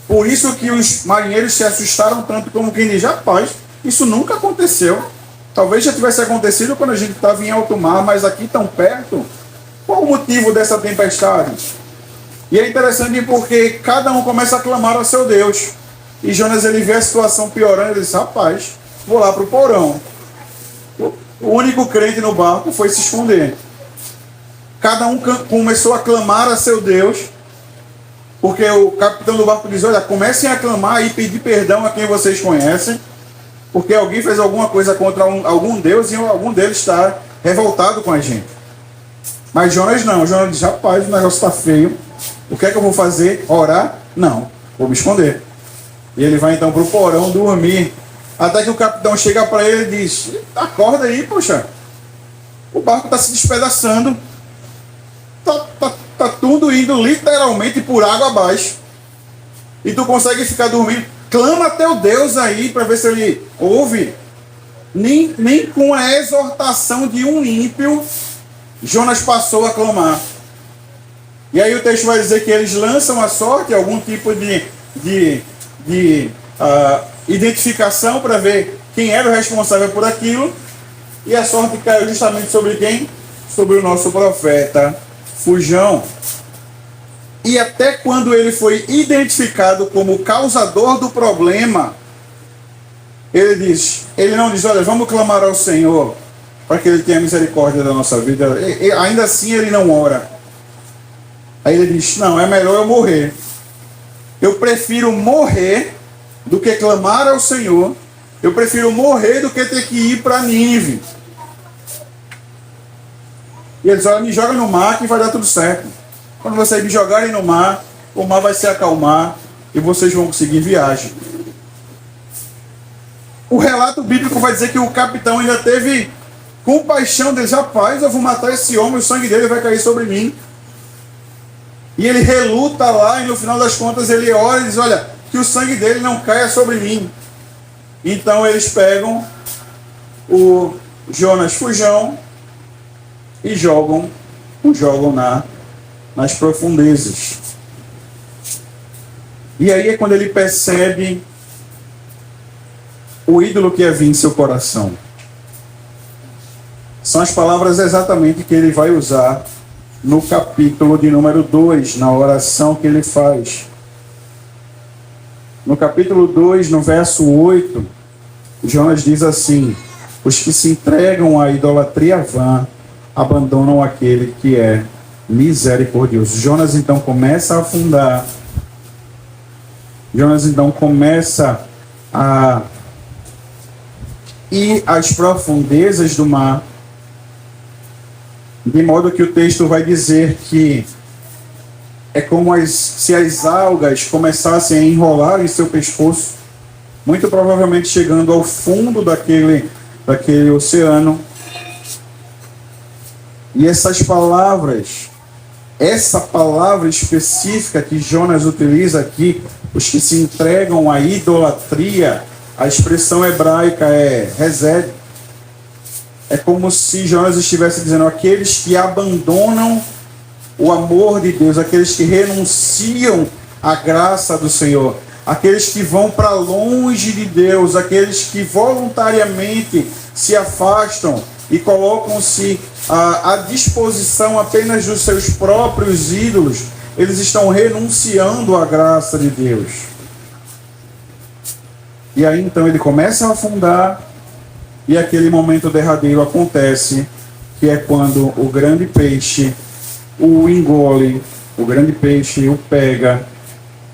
Por isso que os marinheiros se assustaram tanto, como quem diz: rapaz, isso nunca aconteceu. Talvez já tivesse acontecido quando a gente estava em alto mar, mas aqui tão perto. Qual o motivo dessa tempestade? E é interessante porque cada um começa a clamar ao seu Deus. E Jonas, ele vê a situação piorando, ele diz: rapaz, vou lá para o porão. O único crente no barco foi se esconder. Cada um começou a clamar a seu Deus, porque o capitão do barco diz: olha, comecem a clamar e pedir perdão a quem vocês conhecem, porque alguém fez alguma coisa contra algum Deus e algum deles está revoltado com a gente. Mas Jonas não. Jonas diz: rapaz, o negócio está feio. O que é que eu vou fazer? Orar? Não, vou me esconder. E ele vai então para o porão dormir. Até que o capitão chega para ele e diz: acorda aí, poxa. O barco está se despedaçando. Tá tudo indo literalmente por água abaixo. E tu consegue ficar dormindo. Clama a teu Deus aí para ver se ele ouve. Nem com a exortação de um ímpio Jonas passou a clamar. E aí o texto vai dizer que eles lançam a sorte, algum tipo de identificação para ver quem era o responsável por aquilo. E a sorte caiu justamente sobre quem? Sobre o nosso profeta Fujão. E até quando ele foi identificado como causador do problema, ele não diz: olha, vamos clamar ao Senhor para que ele tenha misericórdia da nossa vida. Ainda assim ele não ora. Aí ele diz: não, é melhor eu morrer. Eu prefiro morrer do que clamar ao Senhor. Eu prefiro morrer do que ter que ir para Nínive. E eles: olha, me joga no mar que vai dar tudo certo. Quando vocês me jogarem no mar, o mar vai se acalmar. e vocês vão conseguir viagem. O relato bíblico vai dizer que o capitão ainda teve compaixão deles. Rapaz, eu vou matar esse homem, o sangue dele vai cair sobre mim. E ele reluta lá e no final das contas ele ora e diz, olha, que o sangue dele não caia sobre mim. Então eles pegam o Jonas Fujão e jogam nas profundezas. E aí é quando ele percebe o ídolo que havia em seu coração. São as palavras exatamente que ele vai usar no capítulo de número 2, na oração que ele faz. No capítulo 2, no verso 8, Jonas diz assim: os que se entregam à idolatria vã abandonam aquele que é misericordioso. Jonas então começa a afundar. Jonas então começa a ir às profundezas do mar, de modo que o texto vai dizer que é como se as algas começassem a enrolar em seu pescoço, muito provavelmente chegando ao fundo daquele oceano. E essas palavras, essa palavra específica que Jonas utiliza aqui, os que se entregam à idolatria, a expressão hebraica é hesed. É como se Jonas estivesse dizendo, aqueles que abandonam o amor de Deus, aqueles que renunciam à graça do Senhor, aqueles que vão para longe de Deus, aqueles que voluntariamente se afastam e colocam-se à disposição apenas dos seus próprios ídolos, eles estão renunciando à graça de Deus. E aí então ele começa a afundar, e aquele momento derradeiro acontece, que é quando o grande peixe o engole, o grande peixe o pega.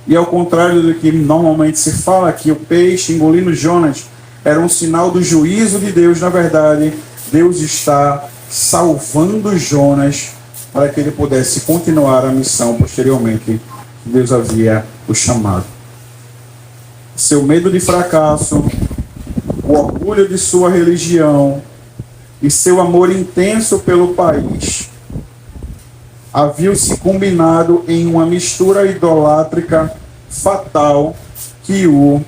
E ao contrário do que normalmente se fala, que o peixe engolindo Jonas era um sinal do juízo de Deus, na verdade, Deus está salvando Jonas para que ele pudesse continuar a missão posteriormente que Deus havia o chamado. Seu medo de fracasso, o orgulho de sua religião e seu amor intenso pelo país haviam se combinado em uma mistura idolátrica fatal que o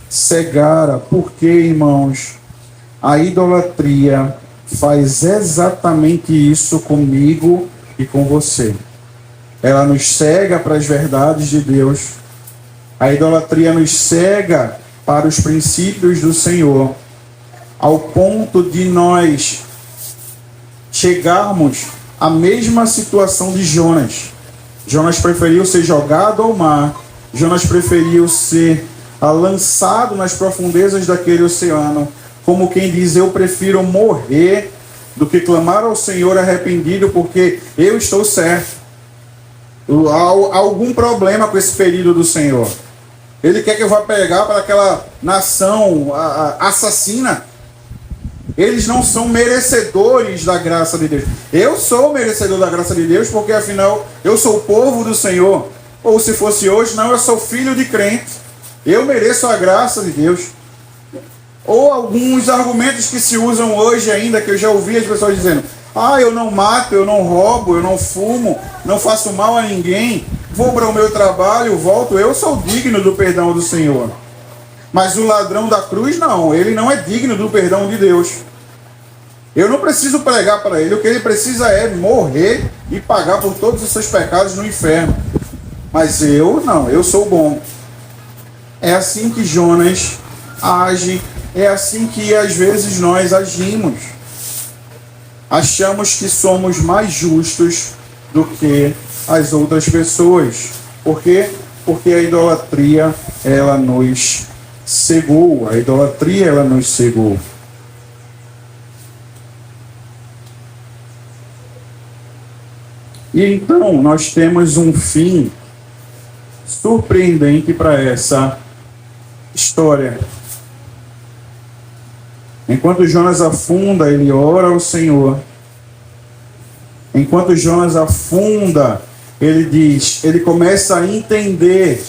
cegara. Porque, irmãos, a idolatria faz exatamente isso comigo e com você. Ela nos cega para as verdades de Deus. A idolatria nos cega para os princípios do Senhor, ao ponto de nós chegarmos à mesma situação de Jonas. Jonas preferiu ser jogado ao mar, Jonas preferiu ser lançado nas profundezas daquele oceano, como quem diz, eu prefiro morrer do que clamar ao Senhor arrependido, porque eu estou certo. Há algum problema com esse pedido do Senhor. Ele quer que eu vá pregar para aquela nação assassina. Eles não são merecedores da graça de Deus. Eu sou merecedor da graça de Deus, porque afinal eu sou o povo do Senhor. Ou se fosse hoje, não, eu sou filho de crente. Eu mereço a graça de Deus. Ou alguns argumentos que se usam hoje ainda, que eu já ouvi as pessoas dizendo, eu não mato, eu não roubo, eu não fumo, não faço mal a ninguém, vou para o meu trabalho, volto, eu sou digno do perdão do Senhor. Mas o ladrão da cruz não, ele não é digno do perdão de Deus. Eu não preciso pregar para ele, o que ele precisa é morrer e pagar por todos os seus pecados no inferno. Mas eu não, eu sou bom. É assim que Jonas age, é assim que às vezes nós agimos. Achamos que somos mais justos do que as outras pessoas. Por quê? Porque a idolatria, ela nos cegou. A idolatria, ela nos cegou. E então nós temos um fim surpreendente para essa história. Enquanto Jonas afunda, ele ora ao Senhor. Enquanto Jonas afunda, ele começa a entender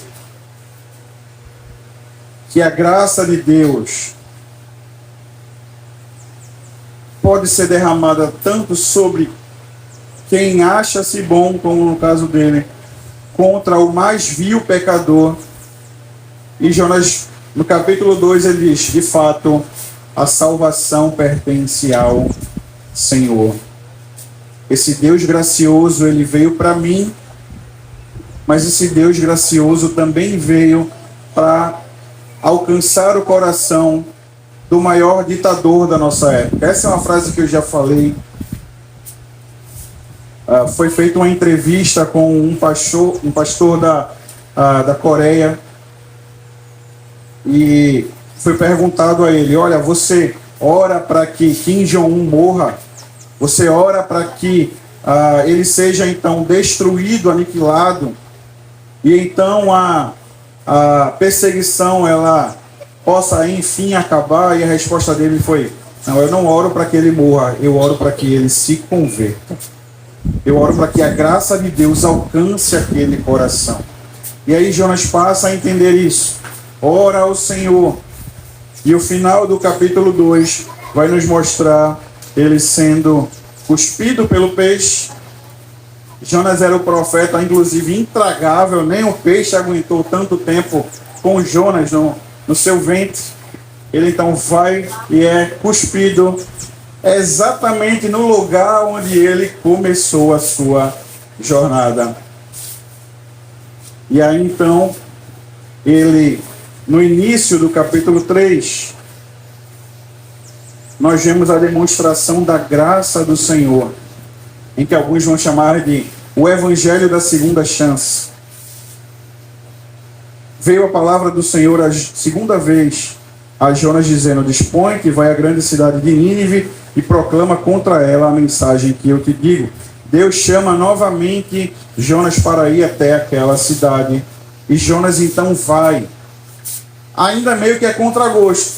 que a graça de Deus pode ser derramada tanto sobre quem acha-se bom, como no caso dele, contra o mais vil pecador. E Jonas, no capítulo 2, ele diz: de fato, a salvação pertence ao Senhor. Esse Deus gracioso, ele veio para mim, mas esse Deus gracioso também veio para alcançar o coração do maior ditador da nossa época. Essa é uma frase que eu já falei. Foi feita uma entrevista com um pastor da Coreia, e foi perguntado a ele: olha, você ora para que Kim Jong-un morra? Você ora para que ele seja então destruído, aniquilado, e então a perseguição ela possa enfim acabar? E a resposta dele foi: não, eu não oro para que ele morra, eu oro para que ele se converta. Eu oro para que a graça de Deus alcance aquele coração. E aí Jonas passa a entender isso. Ora ao Senhor. E o final do capítulo 2 vai nos mostrar ele sendo cuspido pelo peixe. Jonas era o profeta, inclusive intragável, nem o peixe aguentou tanto tempo com Jonas no seu ventre. Ele então vai e é cuspido exatamente no lugar onde ele começou a sua jornada. E aí então, ele, no início do capítulo 3, nós vemos a demonstração da graça do Senhor, em que alguns vão chamar de o Evangelho da segunda chance. Veio a palavra do Senhor a segunda vez a Jonas dizendo: dispõe-te, vai à grande cidade de Nínive e proclama contra ela a mensagem que eu te digo. Deus chama novamente Jonas para ir até aquela cidade, e Jonas então vai, ainda meio que é contragosto,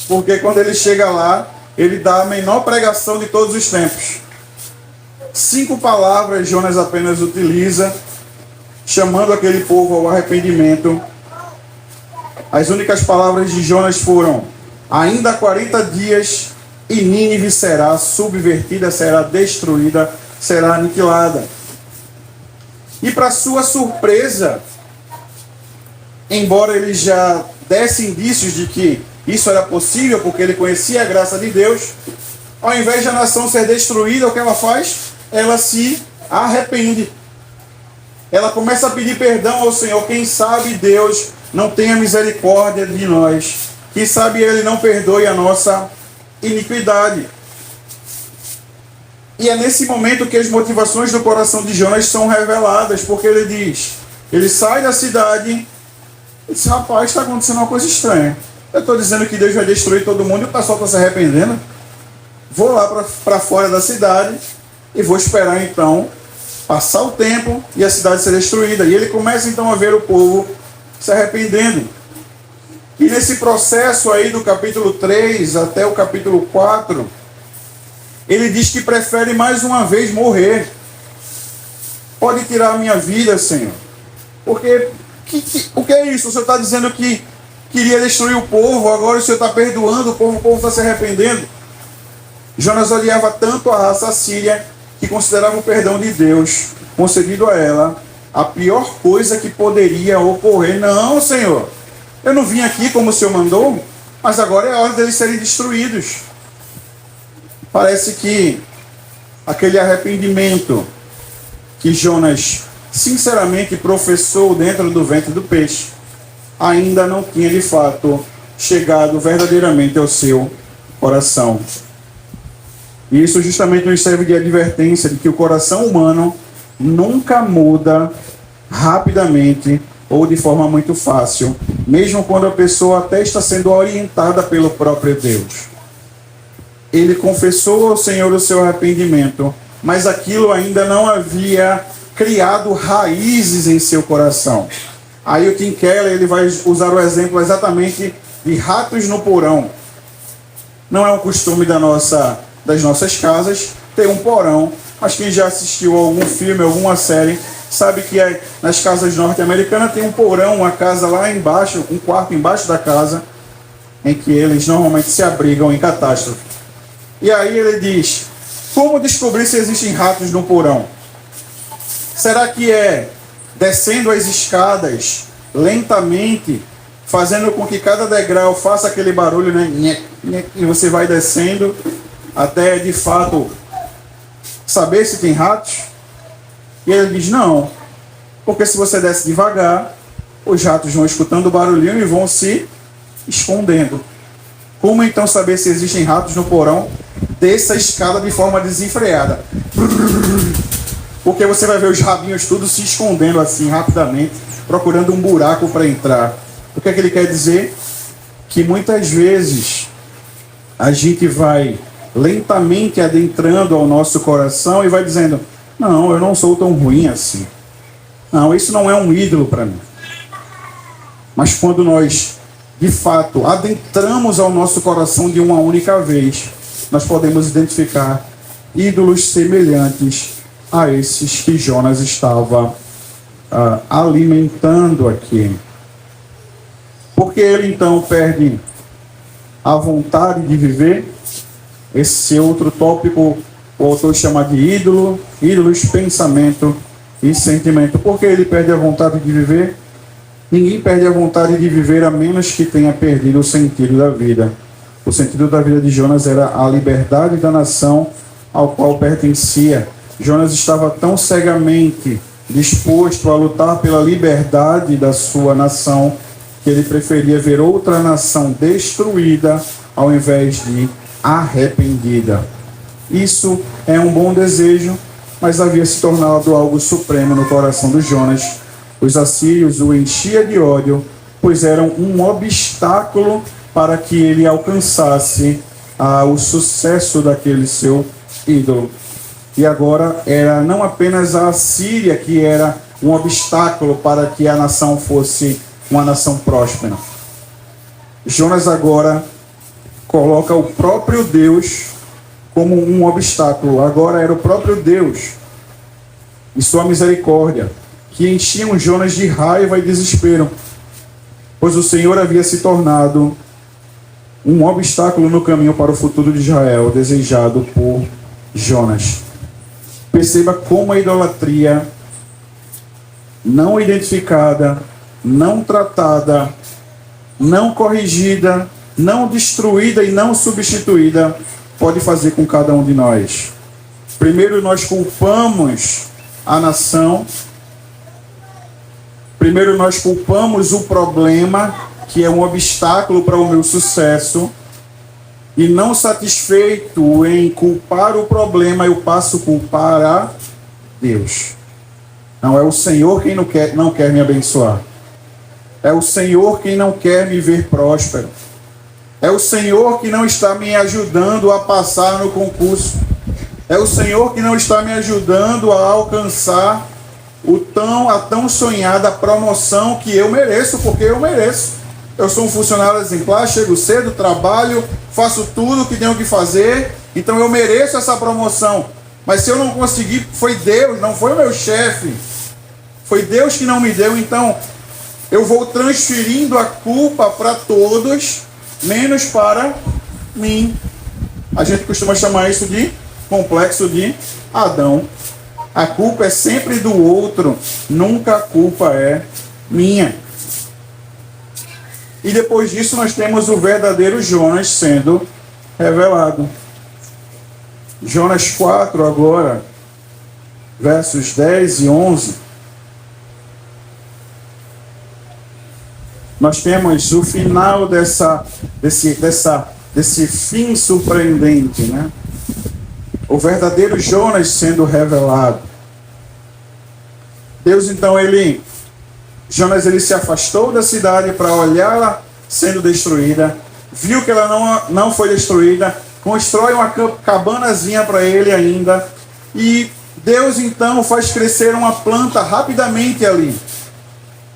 porque quando ele chega lá, ele dá a menor pregação de todos os tempos. 5 palavras Jonas apenas utiliza, chamando aquele povo ao arrependimento. As únicas palavras de Jonas foram: ainda há 40 dias e Nínive será subvertida, será destruída, será aniquilada. E para sua surpresa, embora ele já desse indícios de que isso era possível, porque ele conhecia a graça de Deus, ao invés da nação ser destruída, o que ela faz? Ela se arrepende. Ela começa a pedir perdão ao Senhor. Quem sabe Deus não tenha misericórdia de nós. Quem sabe Ele não perdoe a nossa iniquidade. E é nesse momento que as motivações do coração de Jonas são reveladas, porque ele diz, ele sai da cidade e diz: rapaz, está acontecendo uma coisa estranha. Eu estou dizendo que Deus vai destruir todo mundo e o pessoal está se arrependendo. Vou lá para fora da cidade e vou esperar então passar o tempo e a cidade ser destruída. E ele começa então a ver o povo se arrependendo. E nesse processo aí do capítulo 3 até o capítulo 4, ele diz que prefere mais uma vez morrer. Pode tirar a minha vida, Senhor. Porque o que é isso? O Senhor está dizendo que queria destruir o povo, agora o Senhor está perdoando o povo está se arrependendo. Jonas odiava tanto a raça assíria que considerava o perdão de Deus concedido a ela a pior coisa que poderia ocorrer. Não, Senhor, eu não vim aqui como o Senhor mandou, mas agora é a hora deles serem destruídos. Parece que aquele arrependimento que Jonas sinceramente professou dentro do ventre do peixe ainda não tinha de fato chegado verdadeiramente ao seu coração. E isso justamente nos serve de advertência de que o coração humano nunca muda rapidamente ou de forma muito fácil, mesmo quando a pessoa até está sendo orientada pelo próprio Deus. Ele confessou ao Senhor o seu arrependimento, mas aquilo ainda não havia criado raízes em seu coração. Aí o Tim Keller ele vai usar o exemplo exatamente de ratos no porão. Não é um costume das nossas casas ter um porão, mas quem já assistiu a algum filme, alguma série, sabe que nas casas norte-americanas tem um porão, uma casa lá embaixo, um quarto embaixo da casa, em que eles normalmente se abrigam em catástrofe. E aí ele diz: como descobrir se existem ratos no porão? Será que é descendo as escadas lentamente, fazendo com que cada degrau faça aquele barulho, né? E você vai descendo até de fato saber se tem ratos? E ele diz: não, porque se você desce devagar, os ratos vão escutando o barulhinho e vão se escondendo. Como então saber se existem ratos no porão? Desça a escada de forma desenfreada, porque você vai ver os rabinhos tudo se escondendo assim rapidamente, procurando um buraco para entrar. O que é que ele quer dizer? Que muitas vezes a gente vai lentamente adentrando ao nosso coração e vai dizendo: não, eu não sou tão ruim assim. Não, isso não é um ídolo para mim. Mas quando nós, de fato, adentramos ao nosso coração de uma única vez, nós podemos identificar ídolos semelhantes a esses que Jonas estava alimentando aqui. Porque ele então perde a vontade de viver. Esse outro tópico o autor chama de ídolos, pensamento e sentimento. Por que ele perde a vontade de viver? Ninguém perde a vontade de viver a menos que tenha perdido o sentido da vida. O sentido da vida de Jonas era a liberdade da nação ao qual pertencia. Jonas estava tão cegamente disposto a lutar pela liberdade da sua nação que ele preferia ver outra nação destruída ao invés de arrependida. Isso é um bom desejo, mas havia se tornado algo supremo no coração de Jonas. Os assírios o enchiam de ódio, pois eram um obstáculo para que ele alcançasse o sucesso daquele seu ídolo. E agora era não apenas a Assíria que era um obstáculo para que a nação fosse uma nação próspera. Jonas agora coloca o próprio Deus como um obstáculo. Agora era o próprio Deus e sua misericórdia que enchiam Jonas de raiva e desespero, pois o Senhor havia se tornado um obstáculo no caminho para o futuro de Israel, desejado por Jonas. Perceba como a idolatria não identificada, não tratada, não corrigida, não destruída e não substituída pode fazer com cada um de nós. Primeiro nós culpamos a nação. Primeiro nós culpamos o problema, que é um obstáculo para o meu sucesso. E não satisfeito em culpar o problema, eu passo a culpar a Deus. Não é o Senhor quem não quer me abençoar. É o Senhor quem não quer me ver próspero. É o Senhor que não está me ajudando a passar no concurso. É o Senhor que não está me ajudando a alcançar a tão sonhada promoção que eu mereço, porque eu mereço. Eu sou um funcionário exemplar, chego cedo, trabalho, faço tudo o que tenho que fazer, então eu mereço essa promoção. Mas se eu não conseguir, foi Deus, não foi o meu chefe. Foi Deus que não me deu, então eu vou transferindo a culpa para todos, menos para mim. A gente costuma chamar isso de complexo de Adão. A culpa é sempre do outro, nunca a culpa é minha. E depois disso nós temos o verdadeiro Jonas sendo revelado. Jonas 4 agora, versos 10 e 11. Nós temos o final desse fim surpreendente, né? O verdadeiro Jonas sendo revelado. Deus então Jonas se afastou da cidade para olhá-la sendo destruída, viu que ela não foi destruída, constrói uma cabanazinha para ele ainda, e Deus então faz crescer uma planta rapidamente ali,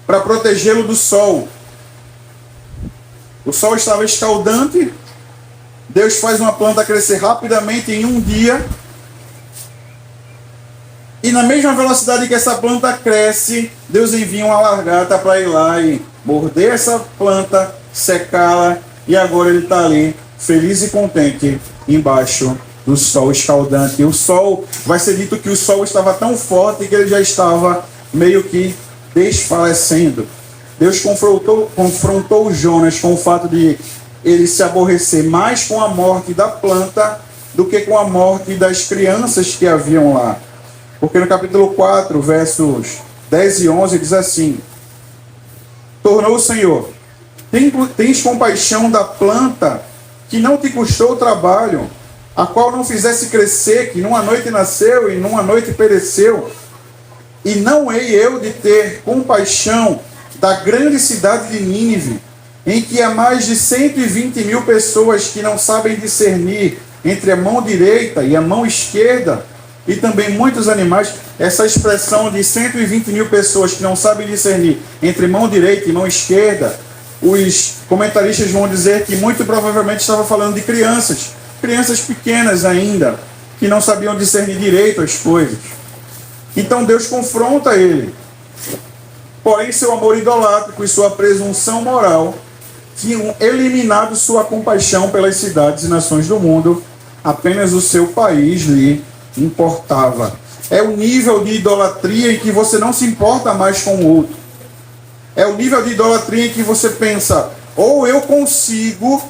para protegê-lo do sol. O sol estava escaldante, Deus faz uma planta crescer rapidamente em um dia, E na mesma velocidade que essa planta cresce, Deus envia uma lagarta para ir lá e morder essa planta, secá-la, e agora ele está ali, feliz e contente, embaixo do sol escaldante. E o sol, vai ser dito que o sol estava tão forte que ele já estava meio que desfalecendo. Deus confrontou Jonas com o fato de ele se aborrecer mais com a morte da planta do que com a morte das crianças que haviam lá. Porque no capítulo 4, versos 10 e 11, diz assim: tornou o Senhor, tens compaixão da planta que não te custou trabalho, a qual não fizesse crescer, que numa noite nasceu e numa noite pereceu. E não hei eu de ter compaixão da grande cidade de Nínive, em que há mais de 120.000 pessoas que não sabem discernir entre a mão direita e a mão esquerda, e também muitos animais. Essa expressão de 120.000 pessoas que não sabem discernir entre mão direita e mão esquerda, os comentaristas vão dizer que muito provavelmente estava falando de crianças pequenas ainda, que não sabiam discernir direito as coisas. Então Deus confronta ele. Porém, seu amor idolátrico e sua presunção moral tinham eliminado sua compaixão pelas cidades e nações do mundo. Apenas o seu país lhe importava. É o nível de idolatria em que você não se importa mais com o outro. É o nível de idolatria em que você pensa: ou eu consigo,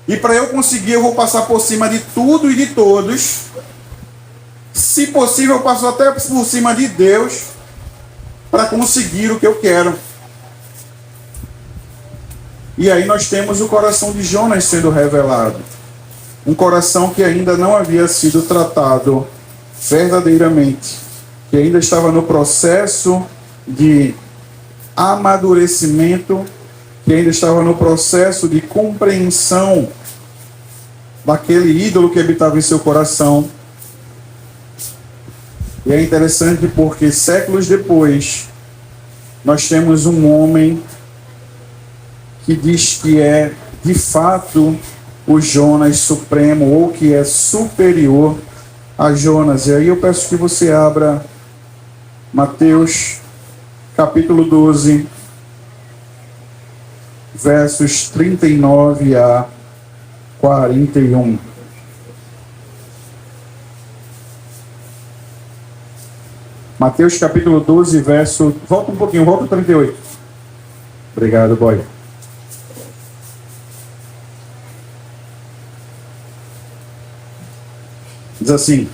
e para eu conseguir eu vou passar por cima de tudo e de todos. Se possível, eu passo até por cima de Deus para conseguir o que eu quero. E aí nós temos o coração de Jonas sendo revelado. Um coração que ainda não havia sido tratado verdadeiramente, que ainda estava no processo de amadurecimento, que ainda estava no processo de compreensão daquele ídolo que habitava em seu coração. E é interessante porque séculos depois nós temos um homem que diz que é de fato o Jonas supremo, ou que é superior a Jonas. E aí eu peço que você abra Mateus capítulo 12, versos 39 a 41. Mateus capítulo 12, verso... Volta um pouquinho, volta o 38. Obrigado, boy. Diz assim: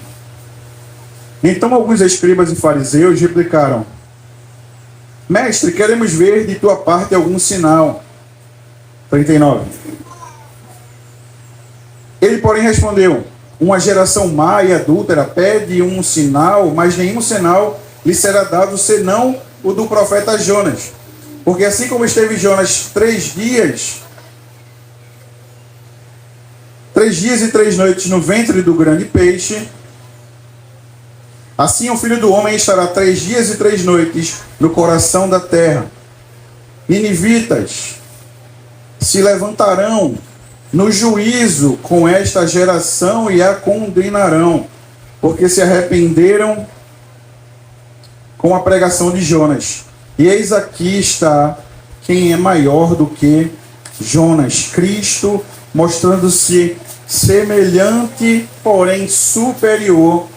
então alguns escribas e fariseus replicaram: mestre, queremos ver de tua parte algum sinal. 39. Ele, porém, respondeu: uma geração má e adúltera pede um sinal, mas nenhum sinal lhe será dado, senão o do profeta Jonas. Porque assim como esteve Jonas 3 dias e 3 noites no ventre do grande peixe, assim o Filho do Homem estará 3 dias e 3 noites no coração da terra. Ninivitas se levantarão no juízo com esta geração e a condenarão, porque se arrependeram com a pregação de Jonas. E eis aqui está quem é maior do que Jonas, Cristo, mostrando-se semelhante, porém superior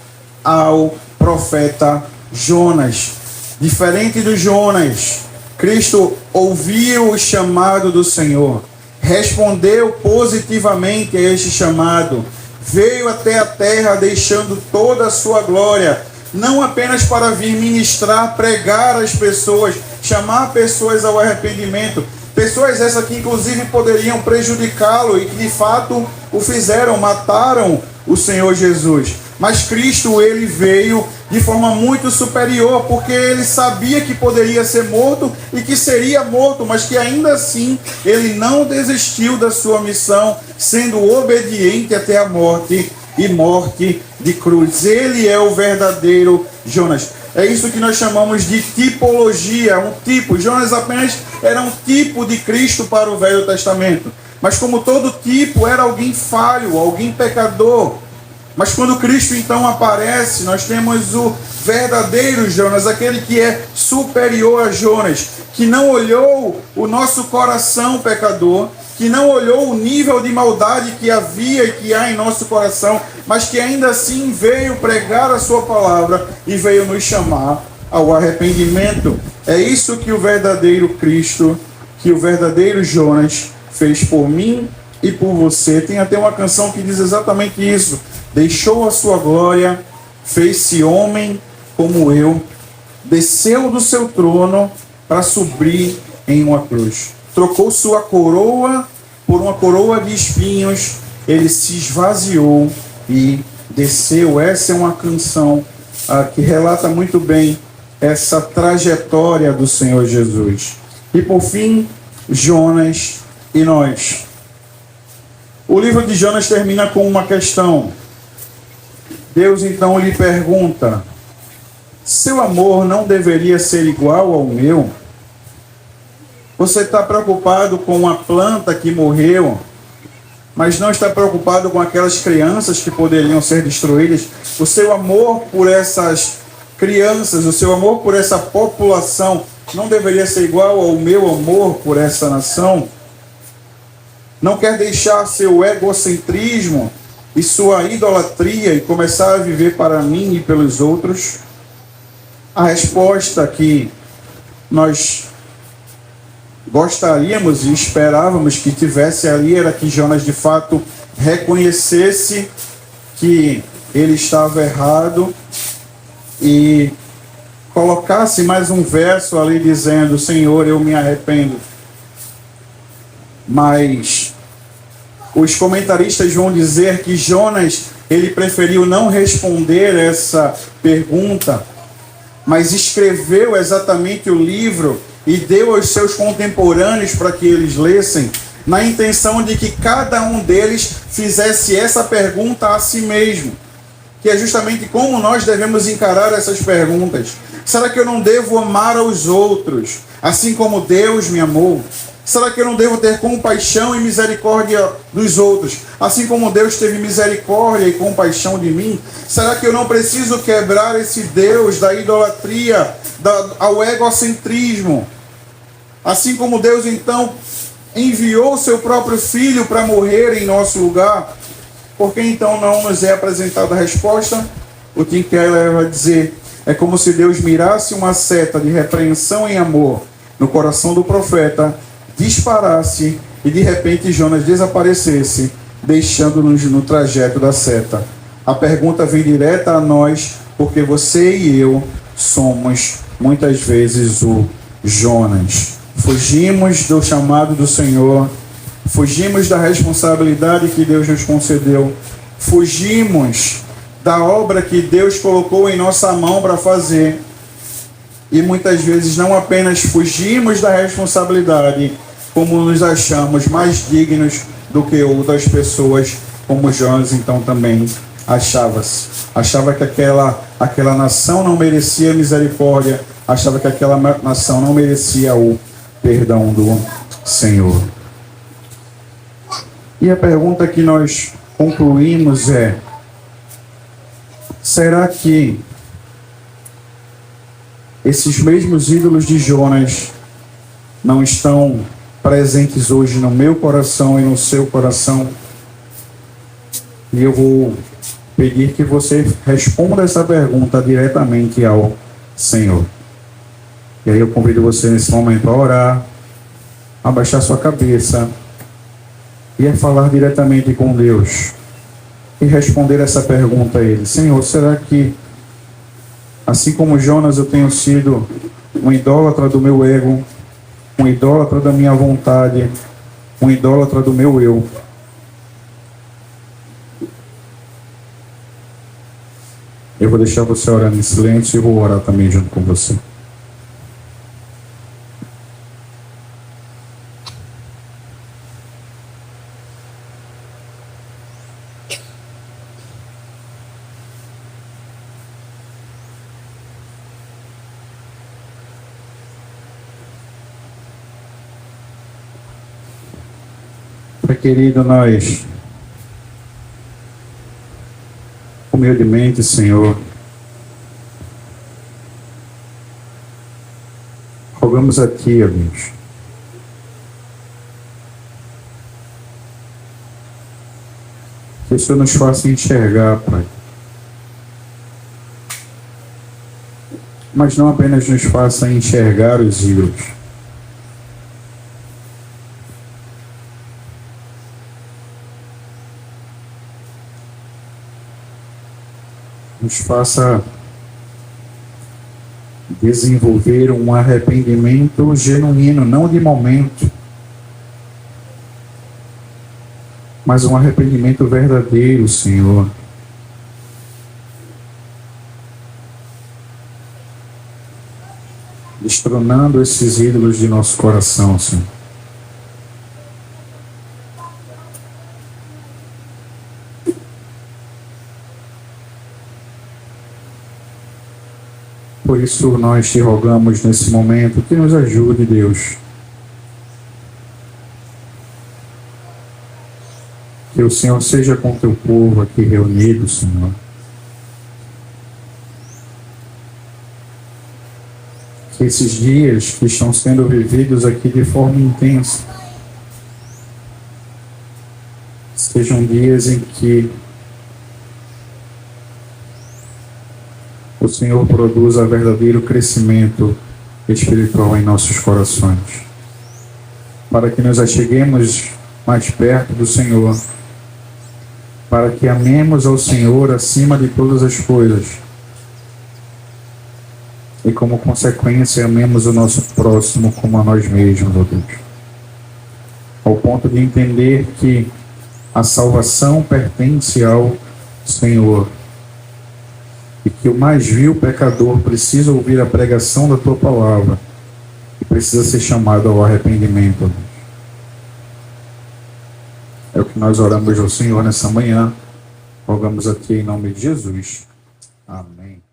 ao profeta Jonas. Diferente do Jonas, Cristo ouviu o chamado do Senhor, respondeu positivamente a este chamado, veio até a terra deixando toda a sua glória, não apenas para vir ministrar, pregar às pessoas, chamar pessoas ao arrependimento, pessoas essas que inclusive poderiam prejudicá-lo e que de fato o fizeram, mataram o Senhor Jesus. Mas Cristo, ele veio de forma muito superior, porque ele sabia que poderia ser morto e que seria morto, mas que ainda assim ele não desistiu da sua missão, sendo obediente até a morte, e morte de cruz. Ele é o verdadeiro Jonas. É isso que nós chamamos de tipologia, um tipo. Jonas apenas era um tipo de Cristo para o Velho Testamento. Mas como todo tipo, era alguém falho, alguém pecador. Mas quando Cristo então aparece, nós temos o verdadeiro Jonas, aquele que é superior a Jonas, que não olhou o nosso coração pecador, que não olhou o nível de maldade que havia e que há em nosso coração, mas que ainda assim veio pregar a sua palavra e veio nos chamar ao arrependimento. É isso que o verdadeiro Cristo, que o verdadeiro Jonas fez por mim e por você. Tem até uma canção que diz exatamente isso: deixou a sua glória, fez-se homem como eu, desceu do seu trono para subir em uma cruz, trocou sua coroa por uma coroa de espinhos, ele se esvaziou e desceu. Essa é uma canção que relata muito bem essa trajetória do Senhor Jesus. E por fim, Jonas e nós. O livro de Jonas termina com uma questão. Deus então lhe pergunta: seu amor não deveria ser igual ao meu? Você está preocupado com a planta que morreu, mas não está preocupado com aquelas crianças que poderiam ser destruídas? O seu amor por essas crianças, o seu amor por essa população não deveria ser igual ao meu amor por essa nação? Não quer deixar seu egocentrismo e sua idolatria e começar a viver para mim e pelos outros? A resposta que nós gostaríamos e esperávamos que tivesse ali era que Jonas de fato reconhecesse que ele estava errado e colocasse mais um verso ali dizendo: Senhor, eu me arrependo. Mas os comentaristas vão dizer que Jonas, ele preferiu não responder essa pergunta, mas escreveu exatamente o livro e deu aos seus contemporâneos para que eles lessem, na intenção de que cada um deles fizesse essa pergunta a si mesmo, que é justamente como nós devemos encarar essas perguntas. Será que eu não devo amar aos outros, assim como Deus me amou? Será que eu não devo ter compaixão e misericórdia dos outros, assim como Deus teve misericórdia e compaixão de mim? Será que eu não preciso quebrar esse Deus da idolatria, ao egocentrismo? Assim como Deus então enviou seu próprio Filho para morrer em nosso lugar, por que então não nos é apresentada a resposta? O Tim Keller vai dizer: é como se Deus mirasse uma seta de repreensão em amor no coração do profeta, disparasse e de repente Jonas desaparecesse, deixando-nos no trajeto da seta. A pergunta vem direta a nós, porque você e eu somos muitas vezes o Jonas. Fugimos do chamado do Senhor, fugimos da responsabilidade que Deus nos concedeu, fugimos da obra que Deus colocou em nossa mão para fazer, e muitas vezes não apenas fugimos da responsabilidade, como nos achamos mais dignos do que outras pessoas, como Jonas então também achava que aquela nação não merecia misericórdia, achava que aquela nação não merecia o perdão do Senhor. E a pergunta que nós concluímos é: será que esses mesmos ídolos de Jonas não estão presentes hoje no meu coração e no seu coração? E eu vou pedir que você responda essa pergunta diretamente ao Senhor. E aí eu convido você nesse momento a orar, a baixar sua cabeça e a falar diretamente com Deus e responder essa pergunta a Ele: Senhor, será que assim como Jonas eu tenho sido um idólatra do meu ego, um idólatra da minha vontade, um idólatra do meu eu? Eu vou deixar você orando em silêncio e vou orar também junto com você. Pai querido, nós humildemente, Senhor, rogamos a Ti, ó Deus, que o Senhor nos faça enxergar, Pai. Mas não apenas nos faça enxergar os ídolos, nos faça desenvolver um arrependimento genuíno, não de momento, mas um arrependimento verdadeiro, Senhor. Destronando esses ídolos de nosso coração, Senhor. Por isso nós te rogamos nesse momento que nos ajude, Deus. Que o Senhor seja com o teu povo aqui reunido, Senhor. Que esses dias que estão sendo vividos aqui de forma intensa sejam dias em que o Senhor produza verdadeiro crescimento espiritual em nossos corações, para que nos acheguemos mais perto do Senhor, para que amemos ao Senhor acima de todas as coisas e, como consequência, amemos o nosso próximo como a nós mesmos, ó Deus. Ao ponto de entender que a salvação pertence ao Senhor e que o mais vil pecador precisa ouvir a pregação da Tua palavra e precisa ser chamado ao arrependimento, ó Deus. É o que nós oramos ao Senhor nessa manhã. Rogamos a Ti em nome de Jesus. Amém.